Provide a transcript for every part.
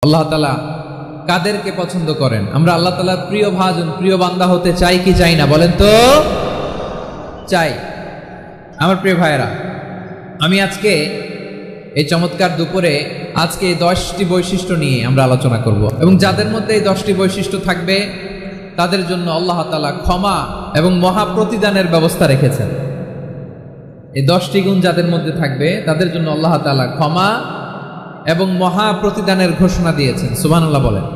আল্লাহ তাআলা কাদেরকে পছন্দ করেন? আমরা আল্লাহ তাআলার প্রিয় ভাজন, প্রিয় বান্দা হতে চাই কি চাই না? বলেন তো। চাই। আমার প্রিয় ভাইয়েরা, আমি আজকে এই চমৎকার দুপুরে আজকে এই 10টি বৈশিষ্ট্য নিয়ে আমরা আলোচনা করব, এবং যাদের মধ্যে এই 10টি বৈশিষ্ট্য থাকবে তাদের জন্য আল্লাহ তাআলা ক্ষমা এবং মহা প্রতিদানের ব্যবস্থা রেখেছেন। এই 10টি গুণ যাদের মধ্যে থাকবে তাদের জন্য আল্লাহ তাআলা ক্ষমা এবং মহা প্রতিদানের ঘোষণা দিয়েছেন। সুবহানাল্লাহ বলেন।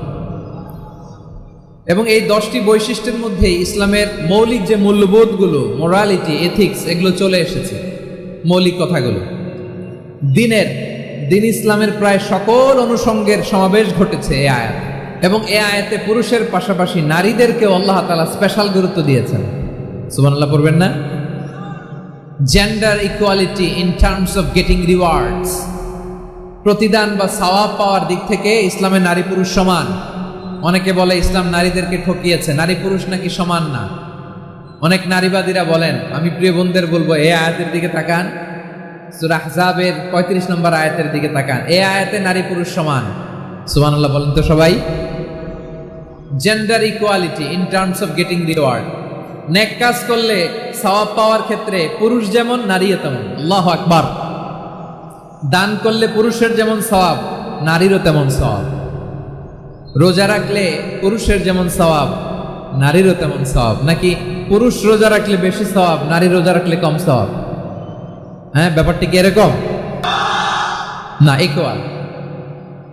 এবং এই 10টি বৈশিষ্ট্যের মধ্যে ইসলামের মৌলিক যে মূল্যবোধগুলো, মোরালিটি, এথিক্স, এগুলো চলে এসেছে। মৌলিক কথাগুলো দিন ইসলামের প্রায় সকল অনুষঙ্গের সমাবেশ ঘটেছে এই আয়াত, এবং এই আয়াতে পুরুষের পাশাপাশি নারীদেরকেও আল্লাহ তাআলা স্পেশাল গুরুত্ব দিয়েছেন। সুবহানাল্লাহ পড়বেন না? Gender equality in terms of getting rewards, প্রতিদান বা সওয়াব পাওয়ার দিক থেকে ইসলামে নারী পুরুষ সমান। অনেকে বলে ইসলাম নারীদেরকে ঠকিয়েছে, নারী পুরুষ নাকি সমান না। অনেক নারীবাদীরা বলেন, আমি প্রিয় বোনদের বলবো এই আয়াতের দিকে তাকান, সূরা আহজাবের 35 নম্বর আয়াতের দিকে তাকান। এই আয়াতে নারী পুরুষ সমান। সুবহানাল্লাহ বলেন তো সবাই। Gender equality in terms of getting reward, নেক কাজ করলে সওয়াব পাওয়ার ক্ষেত্রে পুরুষ যেমন নারীও তেমন। আল্লাহু আকবার। দান করলে পুরুষের যেমন সওয়াব, নারীরও তেমন সওয়াব। রোজা রাখলে পুরুষের যেমন সওয়াব, নারীরও তেমন সওয়াব। নাকি পুরুষ রোজা রাখলে বেশি সওয়াব, নারী রোজা রাখলে কম সওয়াব? হ্যাঁ, ব্যাপারটি কি এরকম? না, ইকুয়াল।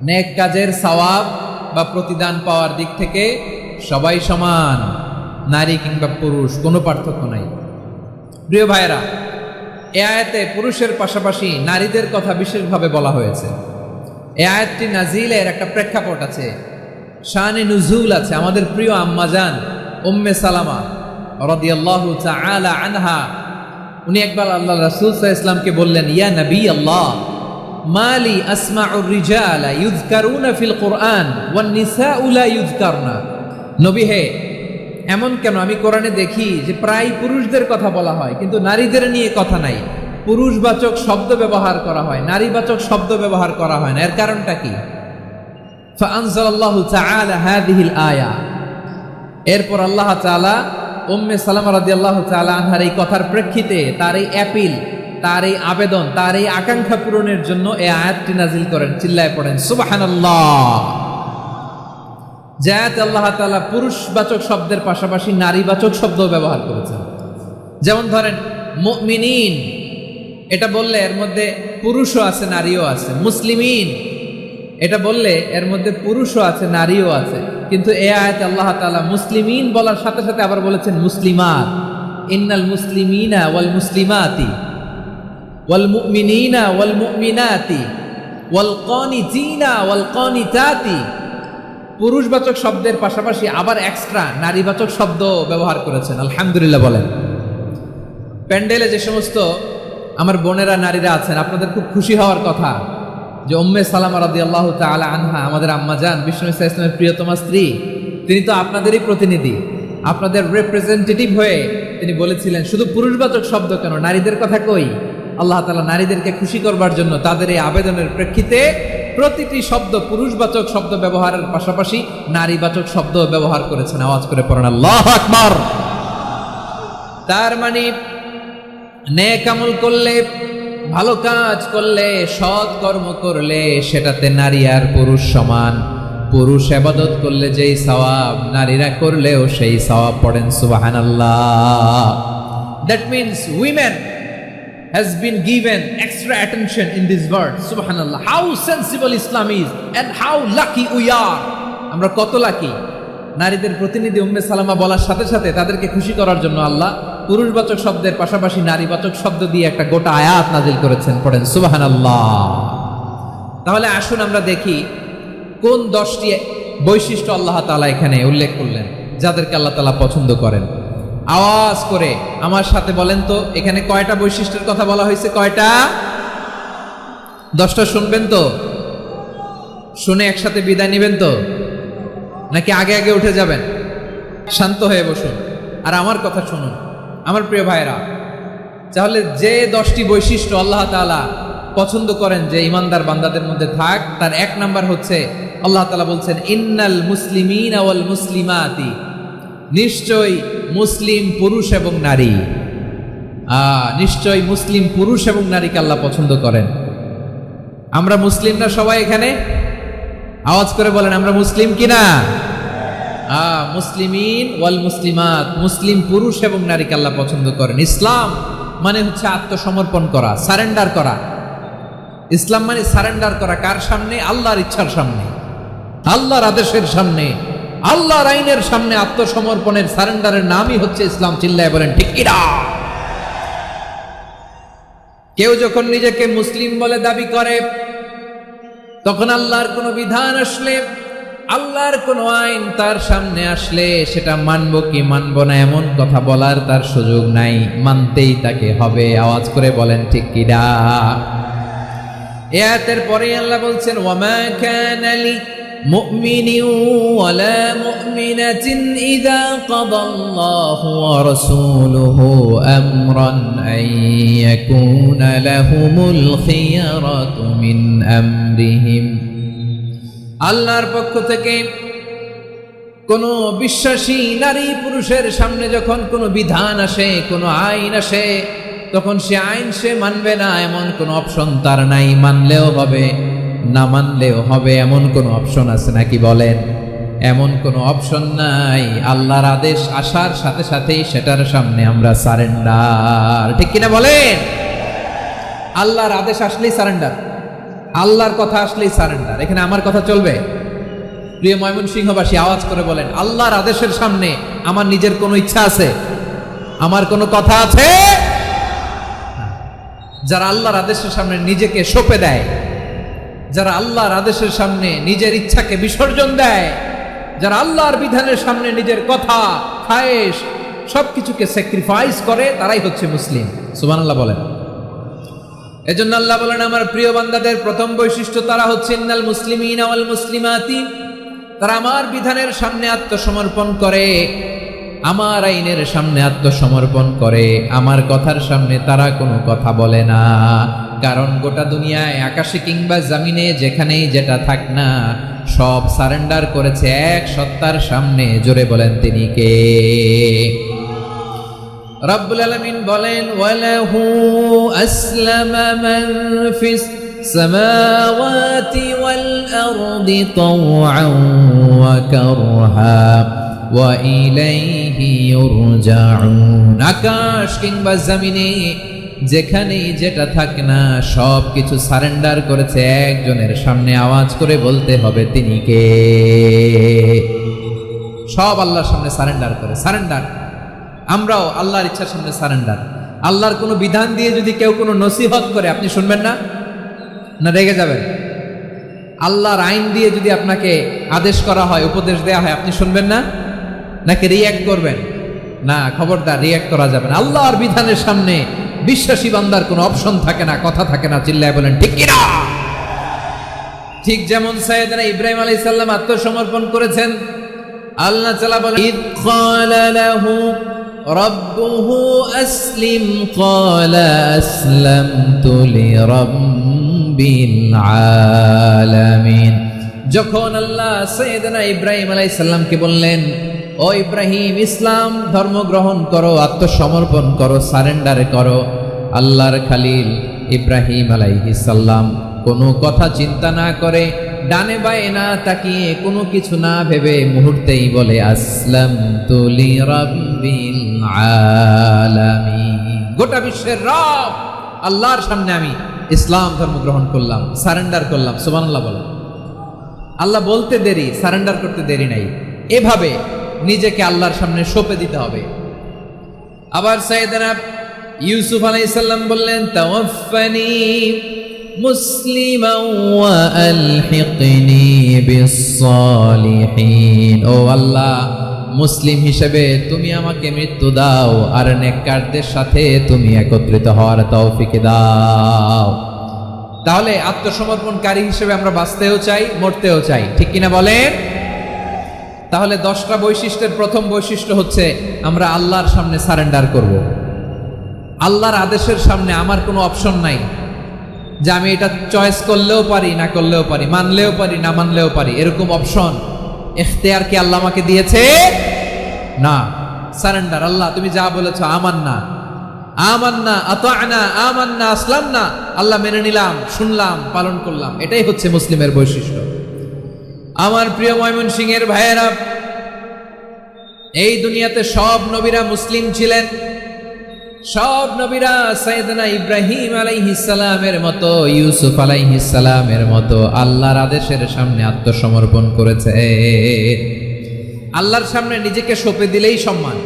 নেক কাজের সওয়াব বা প্রতিদান পাওয়ার দিক থেকে সবাই সমান, নারী কিংবা পুরুষ, কোনো পার্থক্য নাই। প্রিয় ভাইয়েরা, এই আয়াতে পুরুষের পাশাপাশি নারীদের কথা বিশেষভাবে বলা হয়েছে। এই আয়াতটি নাজিলের একটা প্রেক্ষাপট আছে, শানে নুজুল আছে। আমাদের প্রিয় আম্মাজান উম্মে সালামা রাদিয়াল্লাহু তাআলা আনহা, উনি একবার আল্লাহ রাসূল সাল্লাল্লাহু আলাইহি ওয়াসাল্লামকে বললেন, ইয়া নবী আল্লাহ, মালি আসমাউর রিজালা ইউযকারুনা ফিল কুরআন ওয়ান নিসাউ লা ইউযকারনা। নবী হে, এমন কেন আমি কোরআনে দেখি যে প্রায় পুরুষদের কথা বলা হয় কিন্তু নারীদের নিয়ে কথা নাই। পুরুষবাচক শব্দ ব্যবহার করা হয়, নারীবাচক শব্দ ব্যবহার করা হয় না। এর কারণটা কি? ফাআনজালাল্লাহু তাআলা হাযিহিল আয়া। এরপর আল্লাহ তাআলা উম্মে সালামা রাদিয়াল্লাহু তাআলা আনহার এই কথার প্রেক্ষিতে, তার এই অ্যাপিল, তার এই আবেদন, তার এই আকাঙ্ক্ষা পূরণের জন্য এই আয়াতটি নাজিল করেন। চিল্লায় পড়েন সুবহানাল্লাহ। যাতে আল্লাহ তাআলা পুরুষবাচক শব্দের পাশাপাশি নারীবাচক শব্দ ব্যবহার করেছেন। যেমন ধরেন মুমিনিন, এটা বললে এর মধ্যে পুরুষও আছে নারীও আছে। মুসলিমিন, এটা বললে এর মধ্যে পুরুষও আছে নারীও আছে। কিন্তু এই আয়াতে আল্লাহ তাআলা মুসলিমিন বলার সাথে সাথে আবার বলেছেন মুসলিমাত। ইন্নাল মুসলিমিনা ওয়াল মুসলিমাতি ওয়াল মুমিনিনা ওয়াল মুমিনাতি ওয়াল কানিতিনা ওয়াল কানিতাতি। পুরুষবাচক শব্দের পাশাপাশি আবার এক্সট্রা নারীবাচক শব্দ ব্যবহার করেছেন। আলহামদুলিল্লাহ বলেন। প্যান্ডেলে যে সমস্ত আমার বোনেরা নারীরা আছেন, আপনাদের খুব খুশি হওয়ার কথা যে উম্মে সালামা রাদিয়াল্লাহু তাআলা আনহা, আমাদের আম্মাজান বিষ্ণু ইসলামের প্রিয়তমা স্ত্রী, তিনি তো আপনাদেরই প্রতিনিধি, আপনাদের রিপ্রেজেন্টেটিভ হয়ে তিনি বলেছিলেন শুধু পুরুষবাচক শব্দ কেন, নারীদের কথা কই। আল্লাহ তাআলা নারীদেরকে খুশি করবার জন্য তাদের এই আবেদনের প্রেক্ষিতে প্রতিটি শব্দ পুরুষবাচক শব্দ ব্যবহারের পাশাপাশি নারীবাচক শব্দ ব্যবহার করেছেন। আওয়াজ করে পড়েন আল্লাহু আকবার। তার মানে নেক আমল করলে, ভালো কাজ করলে, সৎ কর্ম করলে সেটাতে নারী আর পুরুষ সমান। পুরুষ ইবাদত করলে যেই সওয়াব, নারীরা করলেও সেই সওয়াব। পড়েন সুবহানাল্লাহ। That means women has been given extra attention in this word. Subhanallah. How sensible Islam is and how lucky we are. আমরা কত লাকি। নারীদের প্রতিনিধি উম্মে সালামা বলার সাথে সাথে তাদেরকে খুশি করার জন্য আল্লাহ পুরুষবাচক শব্দের পাশাপাশি নারীবাচক শব্দ দিয়ে একটা গোটা আয়াত নাজিল করেছেন। পড়েন সুবহানাল্লাহ। তাহলে আসুন আমরা দেখি কোন 10টি বৈশিষ্ট্য আল্লাহ তাআলা এখানে উল্লেখ করলেন যাদেরকে আল্লাহ তাআলা পছন্দ করেন। আওয়াজ করে আমার সাথে বলেন তো, এখানে কয়টা বৈশিষ্ট্যের কথা বলা হয়েছে? কয়টা? 10টা শুনবেন তো? শুনে একসাথে বিদায় নেবেন তো, নাকি আগে আগে উঠে যাবেন? শান্ত হয়ে বসুন আর আমার কথা শুনুন আমার প্রিয় ভাইরা। তাহলে যে 10টি বৈশিষ্ট্য আল্লাহ তাআলা পছন্দ করেন যে ইমানদার বান্দাদের মধ্যে থাক, তার এক নাম্বার হচ্ছে আল্লাহ তাআলা বলছেন ইন্নাল মুসলিমিনা ওয়াল মুসলিমাতি, নিশ্চয় মুসলিম পুরুষ এবং নারী, নিশ্চয় মুসলিম পুরুষ এবং নারীকে আল্লাহ পছন্দ করেন। আমরা মুসলিম না সবাই এখানে? আওয়াজ করে বলেন আমরা মুসলিম কিনা? মুসলিমিন ওয়াল মুসলিমাত, মুসলিম পুরুষ এবং নারীকে আল্লাহ পছন্দ করেন। ইসলাম মানে হচ্ছে আত্মসমর্পণ করা, সারেন্ডার করা। ইসলাম মানে সারেন্ডার করা কার সামনে? আল্লাহর ইচ্ছার সামনে, আল্লাহর আদেশের সামনে, আল্লাহর আইনের সামনে আত্মসমর্পণের সারেন্ডারের নামই হচ্ছে ইসলাম। চিল্লায় বলেন ঠিক কিনা? কেউ যখন নিজেকে মুসলিম বলে দাবি করে, তখন আল্লাহর কোনো বিধান আসলে, আল্লাহর কোনো আইন তার সামনে আসলে সেটা মানবো কি মানবো না এমন কথা বলার তার সুযোগ নাই, মানতেই তাকে হবে। আওয়াজ করে বলেন ঠিক কিনা? এই আয়াতের পরে আল্লাহ বলছেন ওয়ামা কানা লি মুমিনিন ওয়ালা মুমিনাতিন ইযা কাদাল্লাহু ওয়া রাসূলুহু আমরান আন ইয়াকুনা লাহুমুল খিয়ারাতু মিন আমরিহিম। আল্লাহর পক্ষ থেকে কোনো বিশ্বাসী নারী পুরুষের সামনে যখন কোনো বিধান আসে, কোনো আইন আসে, তখন সে আইন সে মানবে না এমন কোনো অপশন তার নাই। মানলেও হবে, না মানলেও হবে এমন কোনো অপশন আছে নাকি বলেন? এমন কোনো অপশন নাই। আল্লাহর আদেশ আসার সাথে সাথেই সেটার সামনে আমরা সারেন্ডার। ঠিক কিনা বলেন? আল্লাহর আদেশ আসলেই সারেন্ডার, আল্লাহর কথা আসলেই সারেন্ডার। এখানে আমার কথা চলবে? প্রিয় ময়মনসিংহবাসী আওয়াজ করে বলেন আল্লাহর আদেশের সামনে আমার নিজের কোনো ইচ্ছা আছে? আমার কোনো কথা আছে? যারা আল্লাহর আদেশের সামনে নিজেকে সঁপে দেয়, যারা আল্লাহর আদেশের সামনে নিজের ইচ্ছাকে বিসর্জন দেয়, যারা আল্লাহর বিধানের সামনে নিজের কথা, খায়েশ সবকিছুকে স্যাক্রিফাইস করে, তারাই হচ্ছে মুসলিম। সুবহানাল্লাহ বলেন। এজন্য আল্লাহ বলেন আমার প্রিয় বান্দাদের প্রথম বৈশিষ্ট্য তারা হচ্ছে ইন্নাল মুসলিমিনা ওয়াল মুসলিমাতি, তারা আমার বিধানের সামনে আত্মসমর্পণ করে, আমার আইনের সামনে আত্মসমর্পণ করে, আমার কথার সামনে তারা কোনো কথা বলে না। কারণ গোটা দুনিয়ায় আকাশে কিংবা জমিনে যেখানেই যেটা থাক না, সব সারেন্ডার করেছে এক সত্তার সামনে। জোরে বলেন তিনি কে? রব্বুল আলামিন বলেন ওয়ালাহু আসলামা মান ফিস সামাওয়াতি ওয়াল আরদি তাওআন ওয়া কারহা ওয়া ইলাইহি ইউরজাউন। আকাশ কিংবা জমিনে যেখানেই যেটা থাকে না, সব কিছু সারেন্ডার করেছে একজনের সামনে। আওয়াজ করে বলতে হবে তিনি কে? সব আল্লাহর সামনে সারেন্ডার করে। সারেন্ডার আমরাও আল্লাহর ইচ্ছার সামনে সারেন্ডার। আল্লাহর কোনো বিধান দিয়ে যদি কেউ কোনো নসিহত করে, আপনি শুনবেন না? না রেগে যাবেন? আল্লাহর আইন দিয়ে যদি আপনাকে আদেশ করা হয়, উপদেশ দেয়া হয়, আপনি শুনবেন না? নাকি রিয়্যাক্ট করবেন? না, খবরদার রিয়্যাক্ট করা যাবে না। আল্লাহর বিধানের সামনে বিশ্বাসী বান্দার কোনো অপশন থাকে না, কথা থাকে না। চিল্লায় বলেন ঠিক কিনা? ঠিক যেমন সাইয়েদনা ইব্রাহিম আলাইহিস সালাম আত্মসমর্পণ করেছেন। আল্লাহ তাআলা বলেন ইদ ক্বালা লাহু রাব্বুহু আসলিম ক্বালা আসলামতু লিরাব্বিল আলামিন। যখন আল্লাহ সাইয়েদনা ইব্রাহিম আলাইহিস সালামকে বললেন ও ইব্রাহিম ইসলাম ধর্ম গ্রহণ করো, আত্মসমর্পণ করো, সারেন্ডার করো, আল্লাহর খালিল ইব্রাহিম আলাইহিস সালাম কোনো কথা চিন্তা না করে, ডানে বায়ে না তাকিয়ে, কোনো কিছু না ভেবে মুহূর্তেই বলে আসলামতু লিরাব্বিল আলামিন। গোটা বিশ্বের রব আল্লাহর সামনে আমি ইসলাম ধর্ম গ্রহণ করলাম, সারেন্ডার করলাম। সুবহানাল্লাহ বলেন। আল্লাহ বলতে দেরি, সারেন্ডার করতে দেরি নাই। এভাবে নিজেকে আল্লাহর সামনে সঁপে দিতে হবে। আবার সাইয়েদনা ইউসুফ আলাইহিস সালাম বললেন তাওয়াফফানি মুসলিমান ওয়া আলহিকনি বিস-সালিহিন। ও আল্লাহ, মুসলিম হিসেবে তুমি আমাকে মৃত্যু দাও, আর নেককারদের সাথে তুমি একত্রিত হওয়ার তৌফিক দাও। তাহলে আত্মসমর্পণকারী হিসেবে আমরা বাঁচতেও চাই, মরতেও চাই। ঠিক কিনা বলেন? তাহলে 10টা বৈশিষ্ট্যের প্রথম বৈশিষ্ট্য হচ্ছে আমরা আল্লাহর সামনে সারেন্ডার করব। আল্লাহর আদেশের সামনে আমার কোনো অপশন নাই। যে আমি এটা চয়েস করলেও পারি, না করলেও পারি, মানলেও পারি, না মানলেও পারি, এরকম অপশন ইখতিয়ার কি আল্লাহ আমাকে দিয়েছে? না। সারেন্ডার, আল্লাহ তুমি যা বলেছো, আমান্না আমান্না আতা'না আমান্না আসলামনা, আল্লাহ মেনে নিলাম, শুনলাম, পালন করলাম। এটাই হচ্ছে মুসলিমের বৈশিষ্ট্য। আমার প্রিয় ময়মনসিংহের ভাইয়েরা, এই দুনিয়াতে সব নবীরা মুসলিম ছিলেন। সব নবীরা সাইয়েদনা ইব্রাহিম আলাইহিস সালামের মতো, ইউসুফ আলাইহিস সালামের মতো আল্লাহর আদেশের সামনে আত্মসমর্পণ করেছে। আল্লাহর সামনে নিজেকে সঁপে দিলেই সম্মান,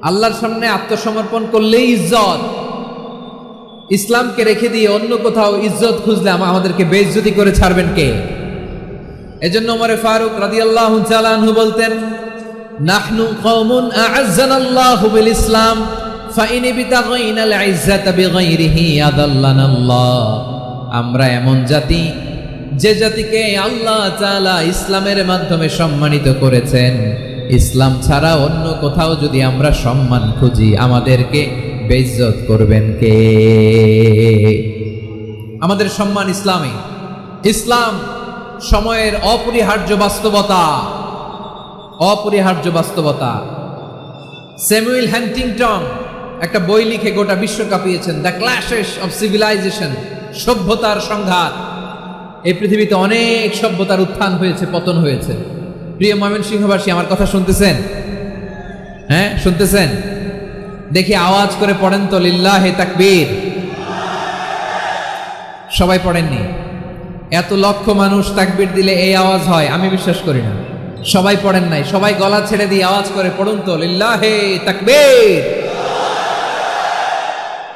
আল্লাহর সামনে আত্মসমর্পণ করলেই ইজ্জত। ইসলামকে রেখে দিয়ে অন্য কোথাও ইজ্জত খুঁজলে আমাদেরকে বেইজ্জতি করে ছাড়বেন কে? এজন্য ওমর ফারুক রাদিয়াল্লাহু তাআলা আনহু বলতেন, নাহনু কওমুন আ'আজ্জানাল্লাহু বিল ইসলাম ফাইন বিতাগাইনাল ইজ্জাতা বিগাইরিহি আদাল্লানাল্লাহ। আমরা এমন জাতি, যে জাতিকে আল্লাহ তাআলা ইসলামের মাধ্যমে সম্মানিত করেছেন। ইসলাম ছাড়া অন্য কোথাও যদি আমরা সম্মান খুঁজি, আমাদেরকে বেইজ্জত করবেন কে? আমাদের সম্মান ইসলামে। ইসলাম সময়ের অপরিহার্য বাস্তবতা, অপরিহার্য বাস্তবতা। স্যামুয়েল হ্যান্টিংটন একটা বই লিখে গোটা বিশ্ব কাঁপিয়েছেন, দ্য ক্ল্যাশেস অফ সিভিলাইজেশন, সভ্যতার সংঘাত। এই পৃথিবীতে অনেক সভ্যতার উত্থান হয়েছে, পতন হয়েছে। প্রিয় ময়মনসিংহবাসী, আমার কথা শুনতেছেন? হ্যাঁ, শুনতেছেন? দেখি আওয়াজ করে পড়েন তো, লিল্লাহে তাকবীর। সবাই পড়েননি? এত লক্ষ মানুষ তাকবীর দিলে এই আওয়াজ হয়? আমি বিশ্বাস করি না। সবাই পড়েন নাই। সবাই গলা ছেড়ে দিয়ে আওয়াজ করে পড়ুন তো, লিল্লাহে তাকবীর,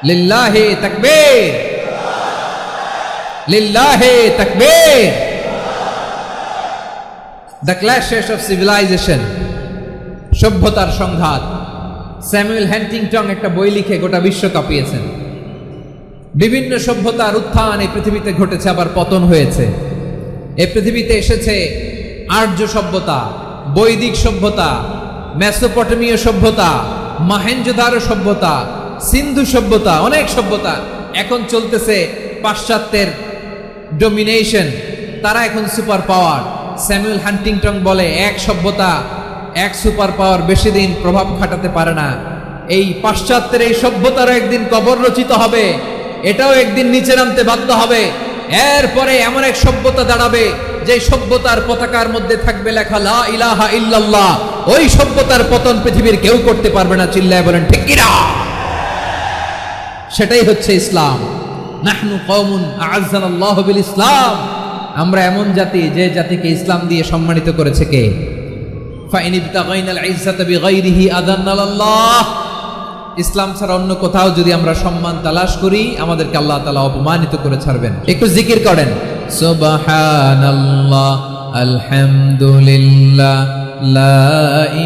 লিল্লাহে তাকবীর, লিল্লাহে তাকবীর। দ্য ক্ল্যাশেস অফ সিভিলাইজেশন, সভ্যতার সংঘাত। স্যামুয়েল হ্যান্টিংটন একটা বই লিখে গোটা বিশ্ব কাঁপিয়েছেন। বিভিন্ন সভ্যতার উত্থান এই পৃথিবীতে ঘটেছে, আবার পতন হয়েছে। এই পৃথিবীতে এসেছে আর্য সভ্যতা, বৈদিক সভ্যতা, মেসোপটেমীয় সভ্যতা, মহেঞ্জোদারো সভ্যতা, সিন্ধু সভ্যতা, অনেক সভ্যতা। এখন চলতেছে পাশ্চাত্যের ডোমিনেশন, তারা এখন সুপার পাওয়ার। স্যামুয়েল হান্টিংটন বলে, এক সভ্যতা, এক সুপার পাওয়ার বেশি দিন প্রভাব খাটাতে পারে না। এই পাশ্চাত্যের এই সভ্যতারও একদিন কবর রচিত হবে, এটাও একদিন নিচে নামতে বাধ্য হবে। এরপরে এমন এক সভ্যতা দাঁড়াবে, যে সভ্যতার পতাকার মধ্যে থাকবে লেখা লা ইলাহা ইল্লাল্লাহ। ওই সভ্যতার পতন পৃথিবীর কেউ করতে পারবে না। চিল্লায় বলেন ঠিক কিনা? সেটাই হচ্ছে ইসলাম। নাহনু কওমুন আ'আজ্জানাল্লাহু বিল ইসলাম। আমরা এমন জাতি, যে জাতিকে ইসলাম দিয়ে সম্মানিত করেছে কে? ফাইন ইবতাগাইনাল ইজ্জাতা বিগাইরিহি আদান্নাল্লাহ। ইসলাম ছাড়া অন্য কোথাও যদি আমরা সম্মান তালাশ করি, আমাদেরকে আল্লাহ তাআলা অপমানিত করে ছাড়বেন। একটু জিকির করেন, সুবহানাল্লাহ, আলহামদুলিল্লাহ, লা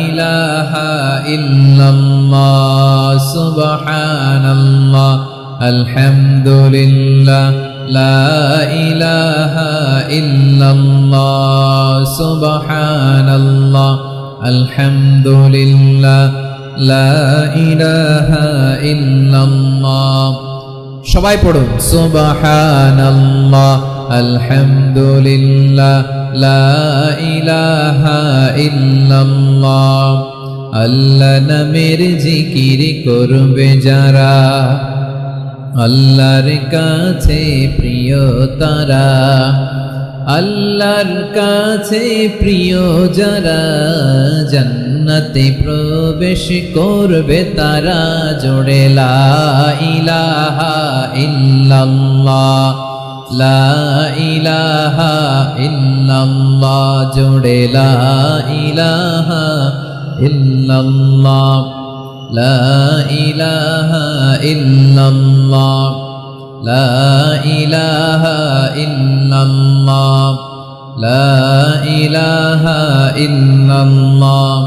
ইলাহা ইল্লাল্লাহ, সুবহানাল্লাহ, আলহামদুলিল্লাহ, লা ইলাহা ইল্লাল্লাহ, সুবহানাল্লাহ, আলহামদুলিল্লাহ, লা ইলাহা ইল্লাল্লাহ। সবাই পড়ুন, সুবহানাল্লাহ, আলহামদুলিল্লাহ, লা ইলাহা ইল্লাল্লাহ। আল্লাহ নামের জিকির করবে যারা, আল্লাহর কাছে প্রিয় তারা। আল্লাহর কাছে প্রিয় যারা, জান্নাতে প্রবেশ করবে তারা। জোড়ে লা ইলাহা ইল্লাল্লাহ, লা ইলাহা ইল্লাল্লাহ, জোড়ে লা ইলাহা ইল্লাল্লাহ, লা ইলাহা ইল্লাল্লাহ, লা ইলাহা ইল্লাল্লাহ, লা ইলাহা ইল্লাল্লাহ,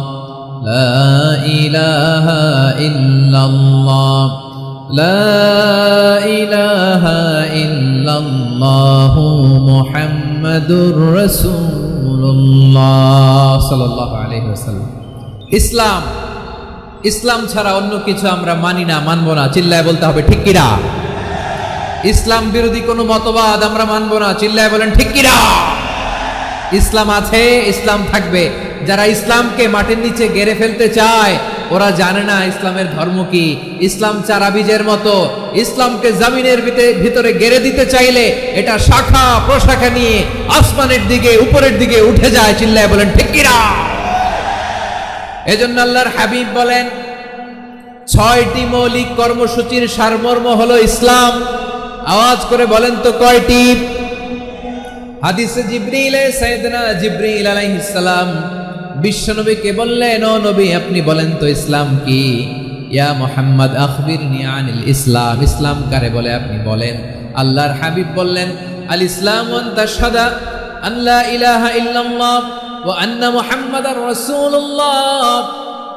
লা ইলাহা ইল্লাল্লাহ, লা ইলাহা ইল্লাল্লাহ, মুহাম্মাদুর রাসূলুল্লাহ সাল্লাল্লাহু আলাইহি ওয়াসাল্লাম। ইসলাম, ইসলাম ছাড়া অন্য কিছু আমরা মানি না, মানবো না। চিল্লায় বলতে হবে ঠিক কিনা? ইসলাম বিরোধী কোনো মতবাদ আমরা মানবো না। চিল্লায় বলেন ঠিক কিনা? ইসলাম আছে, ইসলাম থাকবে। যারা ইসলামকে মাটির নিচে গেড়ে ফেলতে চায় ওরা জানে না ইসলামের ধর্ম কি। ইসলাম চারা বীজের মতো, ইসলামকে জমিনের ভিতরে গেড়ে দিতে চাইলে এটা শাখা প্রশাখা নিয়ে আসমানের দিকে উপরের দিকে উঠে যায়। চিল্লায় বলেন ঠিক কিনা? এজন্য আল্লাহর হাবিব বলেন 6টি মৌলিক কর্মসূচির সারমর্ম হলো ইসলাম। আওয়াজ করে বলেন তো কয়টি? হাদিসে জিবরিলে সাইয়েদনা জিবরিল আলাইহিস সালাম বিশ্বনবীকে বললেন, ও নবী আপনি বলেন তো ইসলাম কি? ইয়া মুহাম্মদ আখবিরনি আনিল ইসলাম, ইসলাম কারে বলে আপনি বলেন। আল্লাহর হাবিব বললেন, আল ইসলাম আন তাশহাদা আন লা ইলাহা ইল্লাল্লাহ ওয়া আন্না মুহাম্মাদার রাসূলুল্লাহ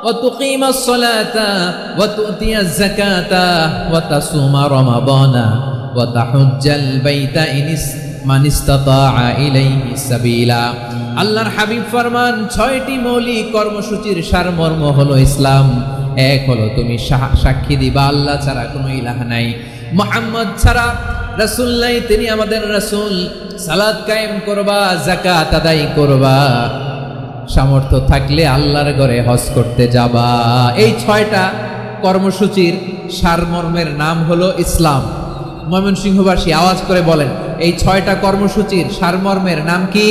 ওয়া তুকিমাস সালাতা ওয়া তুতিয়াজ যাকাতা ওয়া তাসুমা রমাদানা ওয়া তাহুজ্জাল বাইতা মান ইসতাতাআ ইলাইহি সাবিলা। আল্লাহর হাবিব ফরমান 6টি মৌলিক কর্মসূচির সারমর্ম হলো ইসলাম। এক হলো তুমি সাক্ষী দিবা আল্লাহ ছাড়া কোনো ইলাহ নাই, মুহাম্মদ ছাড়া রাসূল নাই, তিনি আমাদের রাসূল। সালাত কায়েম করবা, যাকাত আদায় করবা, সামর্থ্য থাকলে আল্লাহর ঘরে হজ করতে যাবা। এই 6টা কর্মসূচির সারমর্মের নাম হলো ইসলাম। ময়মনসিংহবাসী আওয়াজ করে বলেন, এই 6টা কর্মসূচির সারমর্মের নাম কি?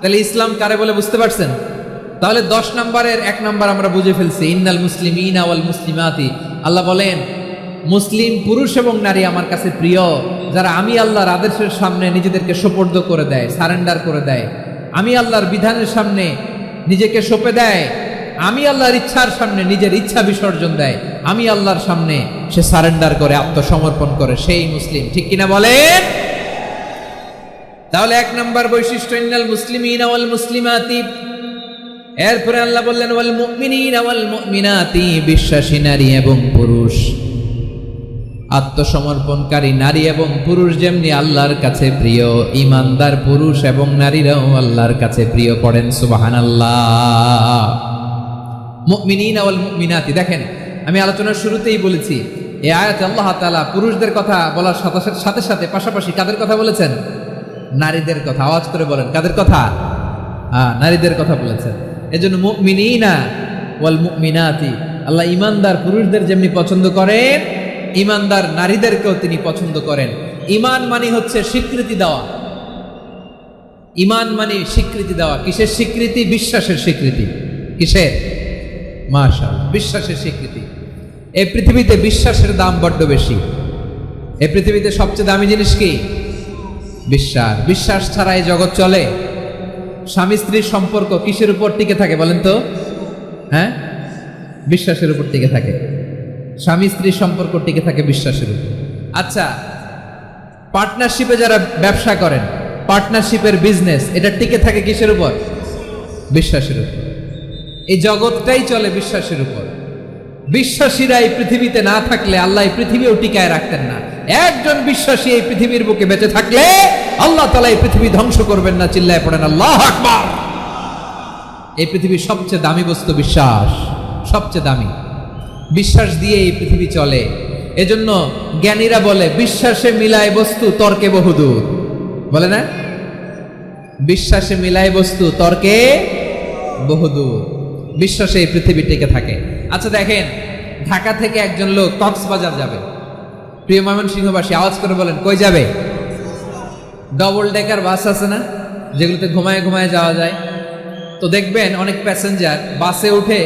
তাহলে ইসলাম কারে বলে বুঝতে পারছেন? তাহলে 10 নম্বরের 1 নম্বর আমরা বুঝে ফেলছি, ইন্নাল মুসলিমিনা ওয়াল মুসলিমাতি। আল্লাহ বলেন মুসলিম পুরুষ এবং নারী আমার কাছে প্রিয়, যারা আমি আল্লাহর আদেশের সামনে নিজেদেরকে সোপর্দ করে দেয়, সারেন্ডার করে দেয়, আমি আল্লাহর বিধানের সামনে নিজেকে সঁপে দেয়, আমি আল্লাহর ইচ্ছার সামনে নিজের ইচ্ছা বিসর্জন দেয়, আমি আল্লাহর সামনে সে সারেন্ডার করে আত্মসমর্পণ করে, সেই মুসলিম। ঠিক কিনা বলেন? তাহলে 1 নম্বর বৈশিষ্ট্য ইন্নাল মুসলিমিনা ওয়াল মুসলিমাতি। এরপরে আল্লাহ বললেন ওয়াল মুমিনিনা ওয়াল মুমিনাতি, বিশ্বাসী নারী এবং পুরুষ, আত্মসমর্পণকারী নারী এবং পুরুষ যেমনি আল্লাহর কাছে প্রিয়, ইমানদার পুরুষ এবং নারীরাও আল্লাহর কাছে প্রিয়। পড়েন সুবহানাল্লাহ। মুমিনিনা ওয়াল মুমিনাতি। দেখেন আমি আলোচনার শুরুতেই বলেছি এই আয়াতে আল্লাহ তাআলা পুরুষদের কথা বলার সাথে সাথে পাশাপাশি কাদের কথা বলেছেন? নারীদের কথা। আওয়াজ করে বলেন কাদের কথা? নারীদের কথা বলেছেন। এজন্য মুমিনিনা ওয়াল মুমিনাতি, আল্লাহ ইমানদার পুরুষদের যেমনি পছন্দ করেন, ইমানদার নারীদেরকেও তিনি পছন্দ করেন। ঈমান মানে হচ্ছে স্বীকৃতি দেওয়া। ঈমান মানে স্বীকৃতি দেওয়া। কিসের স্বীকৃতি? বিশ্বাসের স্বীকৃতি। কিসের? মাশাআল্লাহ, বিশ্বাসের স্বীকৃতি। এই পৃথিবীতে বিশ্বাসের দাম বড্ড বেশি। এই পৃথিবীতে সবচেয়ে দামি জিনিস কি? বিশ্বাস। বিশ্বাস ছাড়া এই জগৎ চলে? স্বামী স্ত্রীর সম্পর্ক কিসের উপর টিকে থাকে বলেন তো? হ্যাঁ, বিশ্বাসের উপর টিকে থাকে। স্বামী স্ত্রীর সম্পর্ক টিকে থাকে বিশ্বাসের উপর। আচ্ছা, পার্টনারশিপে যারা ব্যবসা করেন, পার্টনারশিপের বিজনেস, এটা টিকে থাকে কিসের উপর? বিশ্বাসের উপর। এই জগৎটাই চলে বিশ্বাসের উপর। বিশ্বাসীরা এই পৃথিবীতে না থাকলে আল্লাহ এই পৃথিবীও টিকায় রাখতেন না। একজন বিশ্বাসী এই পৃথিবীর বুকে বেঁচে থাকলে আল্লাহ তাআলা এই পৃথিবী ধ্বংস করবেন না। চিল্লায় পড়েন আল্লাহু আকবার। এই পৃথিবীর সবচেয়ে দামি বস্তু বিশ্বাস, সবচেয়ে দামি। বিশ্বাস দিয়ে এই পৃথিবী চলে। এজন্য জ্ঞানীরা বলে বিশ্বাসে মিলায় বস্তু, তর্কে বহুদূর। বলে না? বিশ্বাসে মিলায় বস্তু, তর্কে বহুদূর। বিশ্বাসে এই পৃথিবী টিকে থাকে। আচ্ছা দেখেন, ঢাকা থেকে একজন লোক কক্সবাজার যাবে। প্রিয় ময়মনসিংহবাসী আওয়াজ করে বলেন কই যাবে? ডবল ডেকার বাস আছে না, যেগুলোতে ঘুমায় ঘুমায় যাওয়া যায়। তো দেখবেন অনেক প্যাসেঞ্জার বাসে উঠে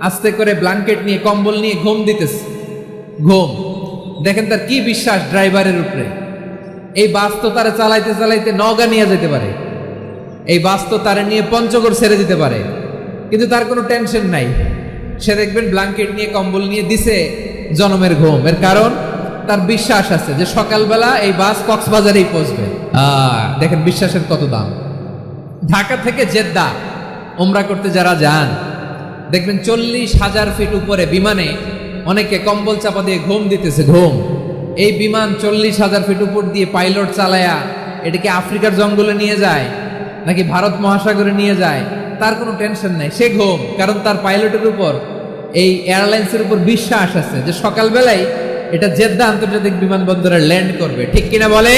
আস্তে করে ব্ল্যাঙ্কেট নিয়ে, কম্বল নিয়ে ঘুম দিতেছে। ঘুম দেখেন তার কি বিশ্বাস ড্রাইভারের উপরে। এই বাস তো তারা চালাইতে চালাইতে নওগাঁ নিয়ে যেতে পারে, এই বাস তো তারা নিয়ে পঞ্চগড় ছেড়ে দিতে পারে, কিন্তু তার কোনো টেনশন নাই। সে দেখবেন ব্ল্যাঙ্কেট নিয়ে, কম্বল নিয়ে দিছে জনমের ঘুম। এর কারণ তার বিশ্বাস আছে যে সকালবেলা এই বাস কক্সবাজারেই পৌঁছবে। দেখেন বিশ্বাসের কত দাম। ঢাকা থেকে জেদ্দা উমরা করতে যারা যান দেখবেন 40,000 ফিট উপরে বিমানে অনেকে কম্বল চাপা দিয়ে ঘুম দিতেছে। ঘুম। এই বিমান 40,000 ফিট উপর দিয়ে পাইলট চালায়া এটাকে আফ্রিকার জঙ্গলে নিয়ে যায় নাকি ভারত মহাসাগরে নিয়ে যায়, তার কোনো টেনশন নাই। সে ঘুম, কারণ তার পাইলটের উপর, এই এয়ারলাইন্সের উপর বিশ্বাস আছে যে সকালবেলায় এটা জেদ্দা আন্তর্জাতিক বিমানবন্দরে ল্যান্ড করবে, ঠিক কিনা বলে?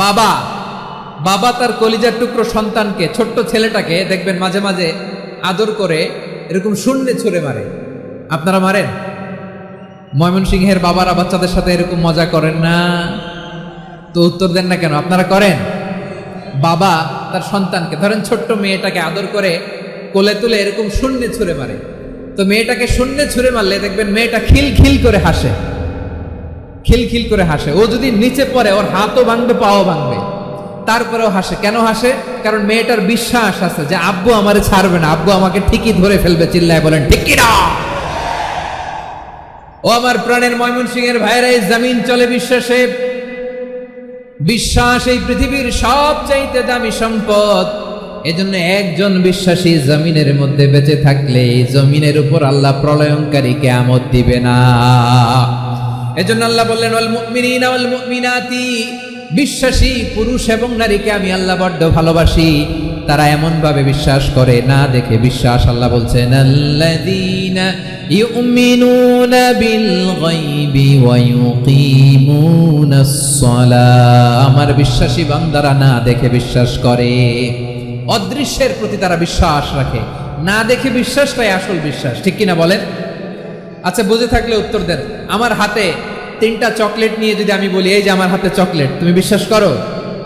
বাবা বাবা তার কলিজার টুকরো সন্তানকে, ছোট্ট ছেলেটাকে দেখবেন মাঝে মাঝে আদর করে এরকম শূন্যে ছুঁড়ে মারে। আপনারা মারেন? ময়মনসিংহের বাবারা বাচ্চাদের সাথে এরকম মজা করেন না? তো উত্তর দেন না কেন? আপনারা করেন? বাবা তার সন্তানকে, ধরেন ছোট্ট মেয়েটাকে আদর করে কোলে তুলে এরকম শূন্যে ছুঁড়ে মারে। তো মেয়েটাকে শূন্যে ছুঁড়ে মারলে দেখবেন মেয়েটা খিলখিল করে হাসে, খিলখিল করে হাসে। ও যদি নিচে পড়ে ওর হাতও ভাঙবে, পাও ভাঙবে, তারপরেও হাসে। কেন হাসে? কারণ মেয়েটার বিশ্বাস আছে যে আব্বু আমারে ছাড়বে না, আব্বু আমাকে ঠিকই ধরে ফেলবে। চিল্লায় বলেন ঠিক কিনা? ও আমার প্রাণের ময়মনসিংহের ভাইরা, এই জমিন চলে বিশ্বাসে। বিশ্বাস এই পৃথিবীর সবচাইতে দামি সম্পদ। এজন্য একজন বিশ্বাসী জমিনের মধ্যে বেঁচে থাকলে এই জমিনের উপর আল্লাহ প্রলয়ঙ্কারী কিয়ামত দিবে না। এজন্য আল্লাহ বললেন ওয়াল মুমিনিনা ওয়াল মুমিনাতি, বিশ্বাসী পুরুষ এবং নারীকে আমি আল্লাহ বড্ড ভালোবাসি। তারা এমন ভাবে বিশ্বাস করে, না দেখে বিশ্বাস। আল্লাহ বলছেন আল্লাযীনা ইউমিনুনা বিল গায়বি ওয়া ইউকিমুনাস সালাহ, আমার বিশ্বাসী বান্দারা না দেখে বিশ্বাস করে। অদৃশ্যের প্রতি তারা বিশ্বাস রাখে, না দেখে বিশ্বাসটাই আসল বিশ্বাস, ঠিক কিনা বলেন? আচ্ছা, বুঝে থাকলে উত্তর দেন। আমার হাতে 3টা চকলেট নিয়ে যদি আমি বলি এই যে আমার হাতে চকলেট, তুমি বিশ্বাস করো?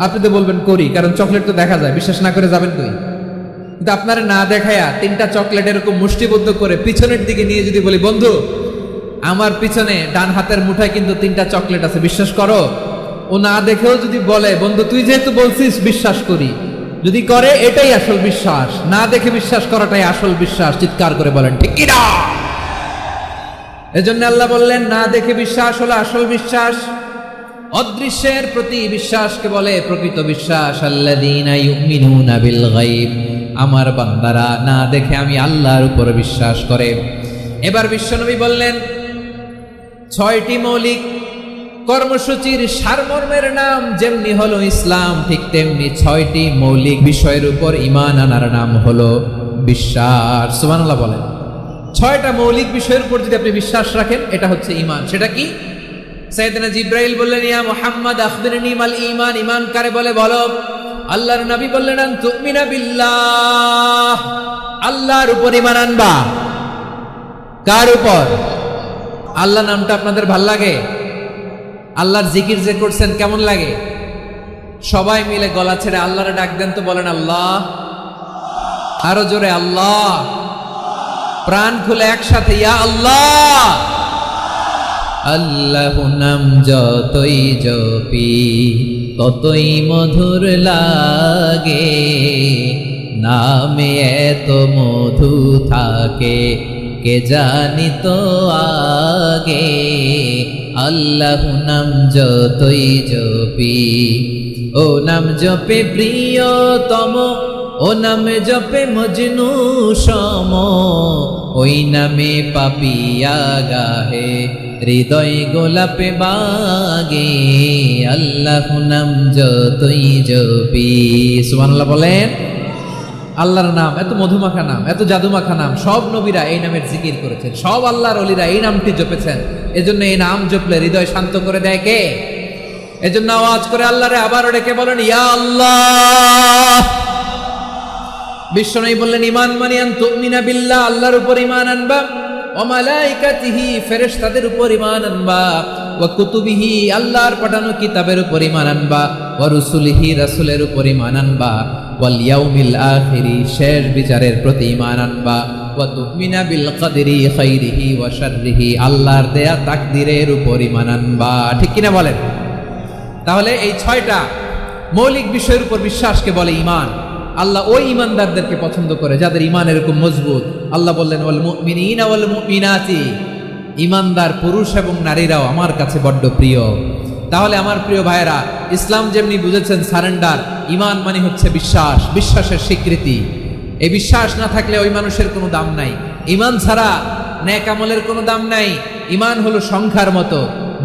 আপনি তো বলবেন করি, কারণ চকলেট তো দেখা যায়। বিশ্বাস না করে যাবেন কই? কিন্তু আপনারা না দেখায়া 3টা চকলেট এরকম মুষ্টিবদ্ধ করে পিছনের দিকে নিয়ে যদি বলি বন্ধু আমার পিছনে ডান হাতের মুঠায় কিন্তু 3টা চকলেট আছে, বিশ্বাস করো? ও না দেখেও যদি বলে বন্ধু তুই যেহেতু বলছিস বিশ্বাস করি, যদি করে এটাই আসল বিশ্বাস। না দেখে বিশ্বাস করাটাই আসল বিশ্বাস। চিৎকার করে বলেন ঠিক কিনা? এজন্য আল্লাহ বললেন না দেখে বিশ্বাস হলো আসল বিশ্বাস। অদৃশ্যের প্রতি বিশ্বাসকে বলে প্রকৃত বিশ্বাস। আল্লাযীনা ইউমিনুনা বিল গায়ব, আমার বান্দারা না দেখে আমি আল্লাহর উপর বিশ্বাস করে। এবার বিশ্বনবী বললেন 6টি মৌলিক কর্মসূচির সারমর্মের নাম যেমনি হলো ইসলাম, ঠিক তেমনি 6টি মৌলিক বিষয়ের উপর ঈমান আনার নাম হলো বিশ্বাস। সুবহানাল্লাহ বলেন। 6টা মৌলিক বিষয়ের উপর যদি আপনি বিশ্বাস রাখেন এটা হচ্ছে ঈমান। সেটা কি? সাইয়েদনা জিবরাইল বললেন ইয়া মুহাম্মদ আখবিরনি মাল ঈমান, ঈমান কারে বলে বলো। আল্লাহর নবী বললেন আন তুমিনা বিল্লাহ, আল্লাহর উপর ঈমান আনবা। কার উপর? আল্লাহ নামটা আপনাদের ভাল লাগে? আল্লাহর জিকির যে করছেন কেমন লাগে? সবাই মিলে গলা ছেড়ে আল্লাহরে ডাক দেন তো, বলেন আল্লাহ। আরো জোরে আল্লাহ। প্রাণ খুলে একসাথে ইয়া আল্লাহ। আল্লাহ নাম যতই জপি ততই মধুর লাগে, নামে এত মধু থাকে কে জানি তো আগে। আল্লাহ নাম যতই জপি, ও নাম জপে প্রিয়তম, ও নামে জপে মজনু সম, ওই নামে পাপিয়া গাহে হৃদয় গোলাপে বাগে। আল্লাহ নাম যতই জপি। সুবহানাল্লাহ বলেন। আল্লাহর নাম এত মধুমাখা নাম, এত জাদুমাখা নাম। সব নবীরা এই নামের জিকির করেছেন, সব আল্লাহর ওলিরা এই নামটি জপেছেন। এজন্য এই নাম জপলে হৃদয় শান্ত করে দেয় কে? এজন্য আওয়াজ করে আল্লাহরে আবারও ডেকে বলেন ইয়া আল্লাহ। বিশ্বনবী বললেন ঈমান মানে আন তুমিনা বিল্লাহ, আল্লাহর উপর ঈমান আনবা, ওয়া মালাইকাতিহি, ফেরেশতাদের উপর ঈমান আনবা, ওয়া কুতুবিহি, আল্লাহর পাঠানো কিতাবের উপর ঈমান আনবা, ওয়া রুসুলিহি, রাসূলের উপর ঈমান আনবা, ওয়াল ইয়াউমিল আখিরি, শেষ বিচারের প্রতি ঈমান আনবা, ওয়া তুমিনা বিল কদরি খাইরিহি ওয়া শাররিহি, আল্লাহর দেয়া তাকদীরের উপর ঈমান আনবা। ঠিক কিনা বলেন? তাহলে এই 6টা মৌলিক বিষয়ের উপর বিশ্বাসকে বলে ঈমান। আল্লাহ ওই ঈমানদারদেরকে পছন্দ করে যাদের ঈমান এরকম মজবুত। আল্লাহ বললেন ওয়াল মুমিনিনা ওয়াল মুমিনাতি, ঈমানদার পুরুষ এবং নারীরাও আমার কাছে বড্ড প্রিয়। তাহলে আমার প্রিয় ভাইয়েরা, ইসলাম যেমনি বুঝেছেন সারেন্ডার, ঈমান মানে হচ্ছে বিশ্বাস, বিশ্বাসের স্বীকৃতি। এই বিশ্বাস না থাকলে ওই মানুষের কোনো দাম নাই। ঈমান ছাড়া নেক আমলের কোনো দাম নাই। ঈমান হলো সংখ্যার মতো,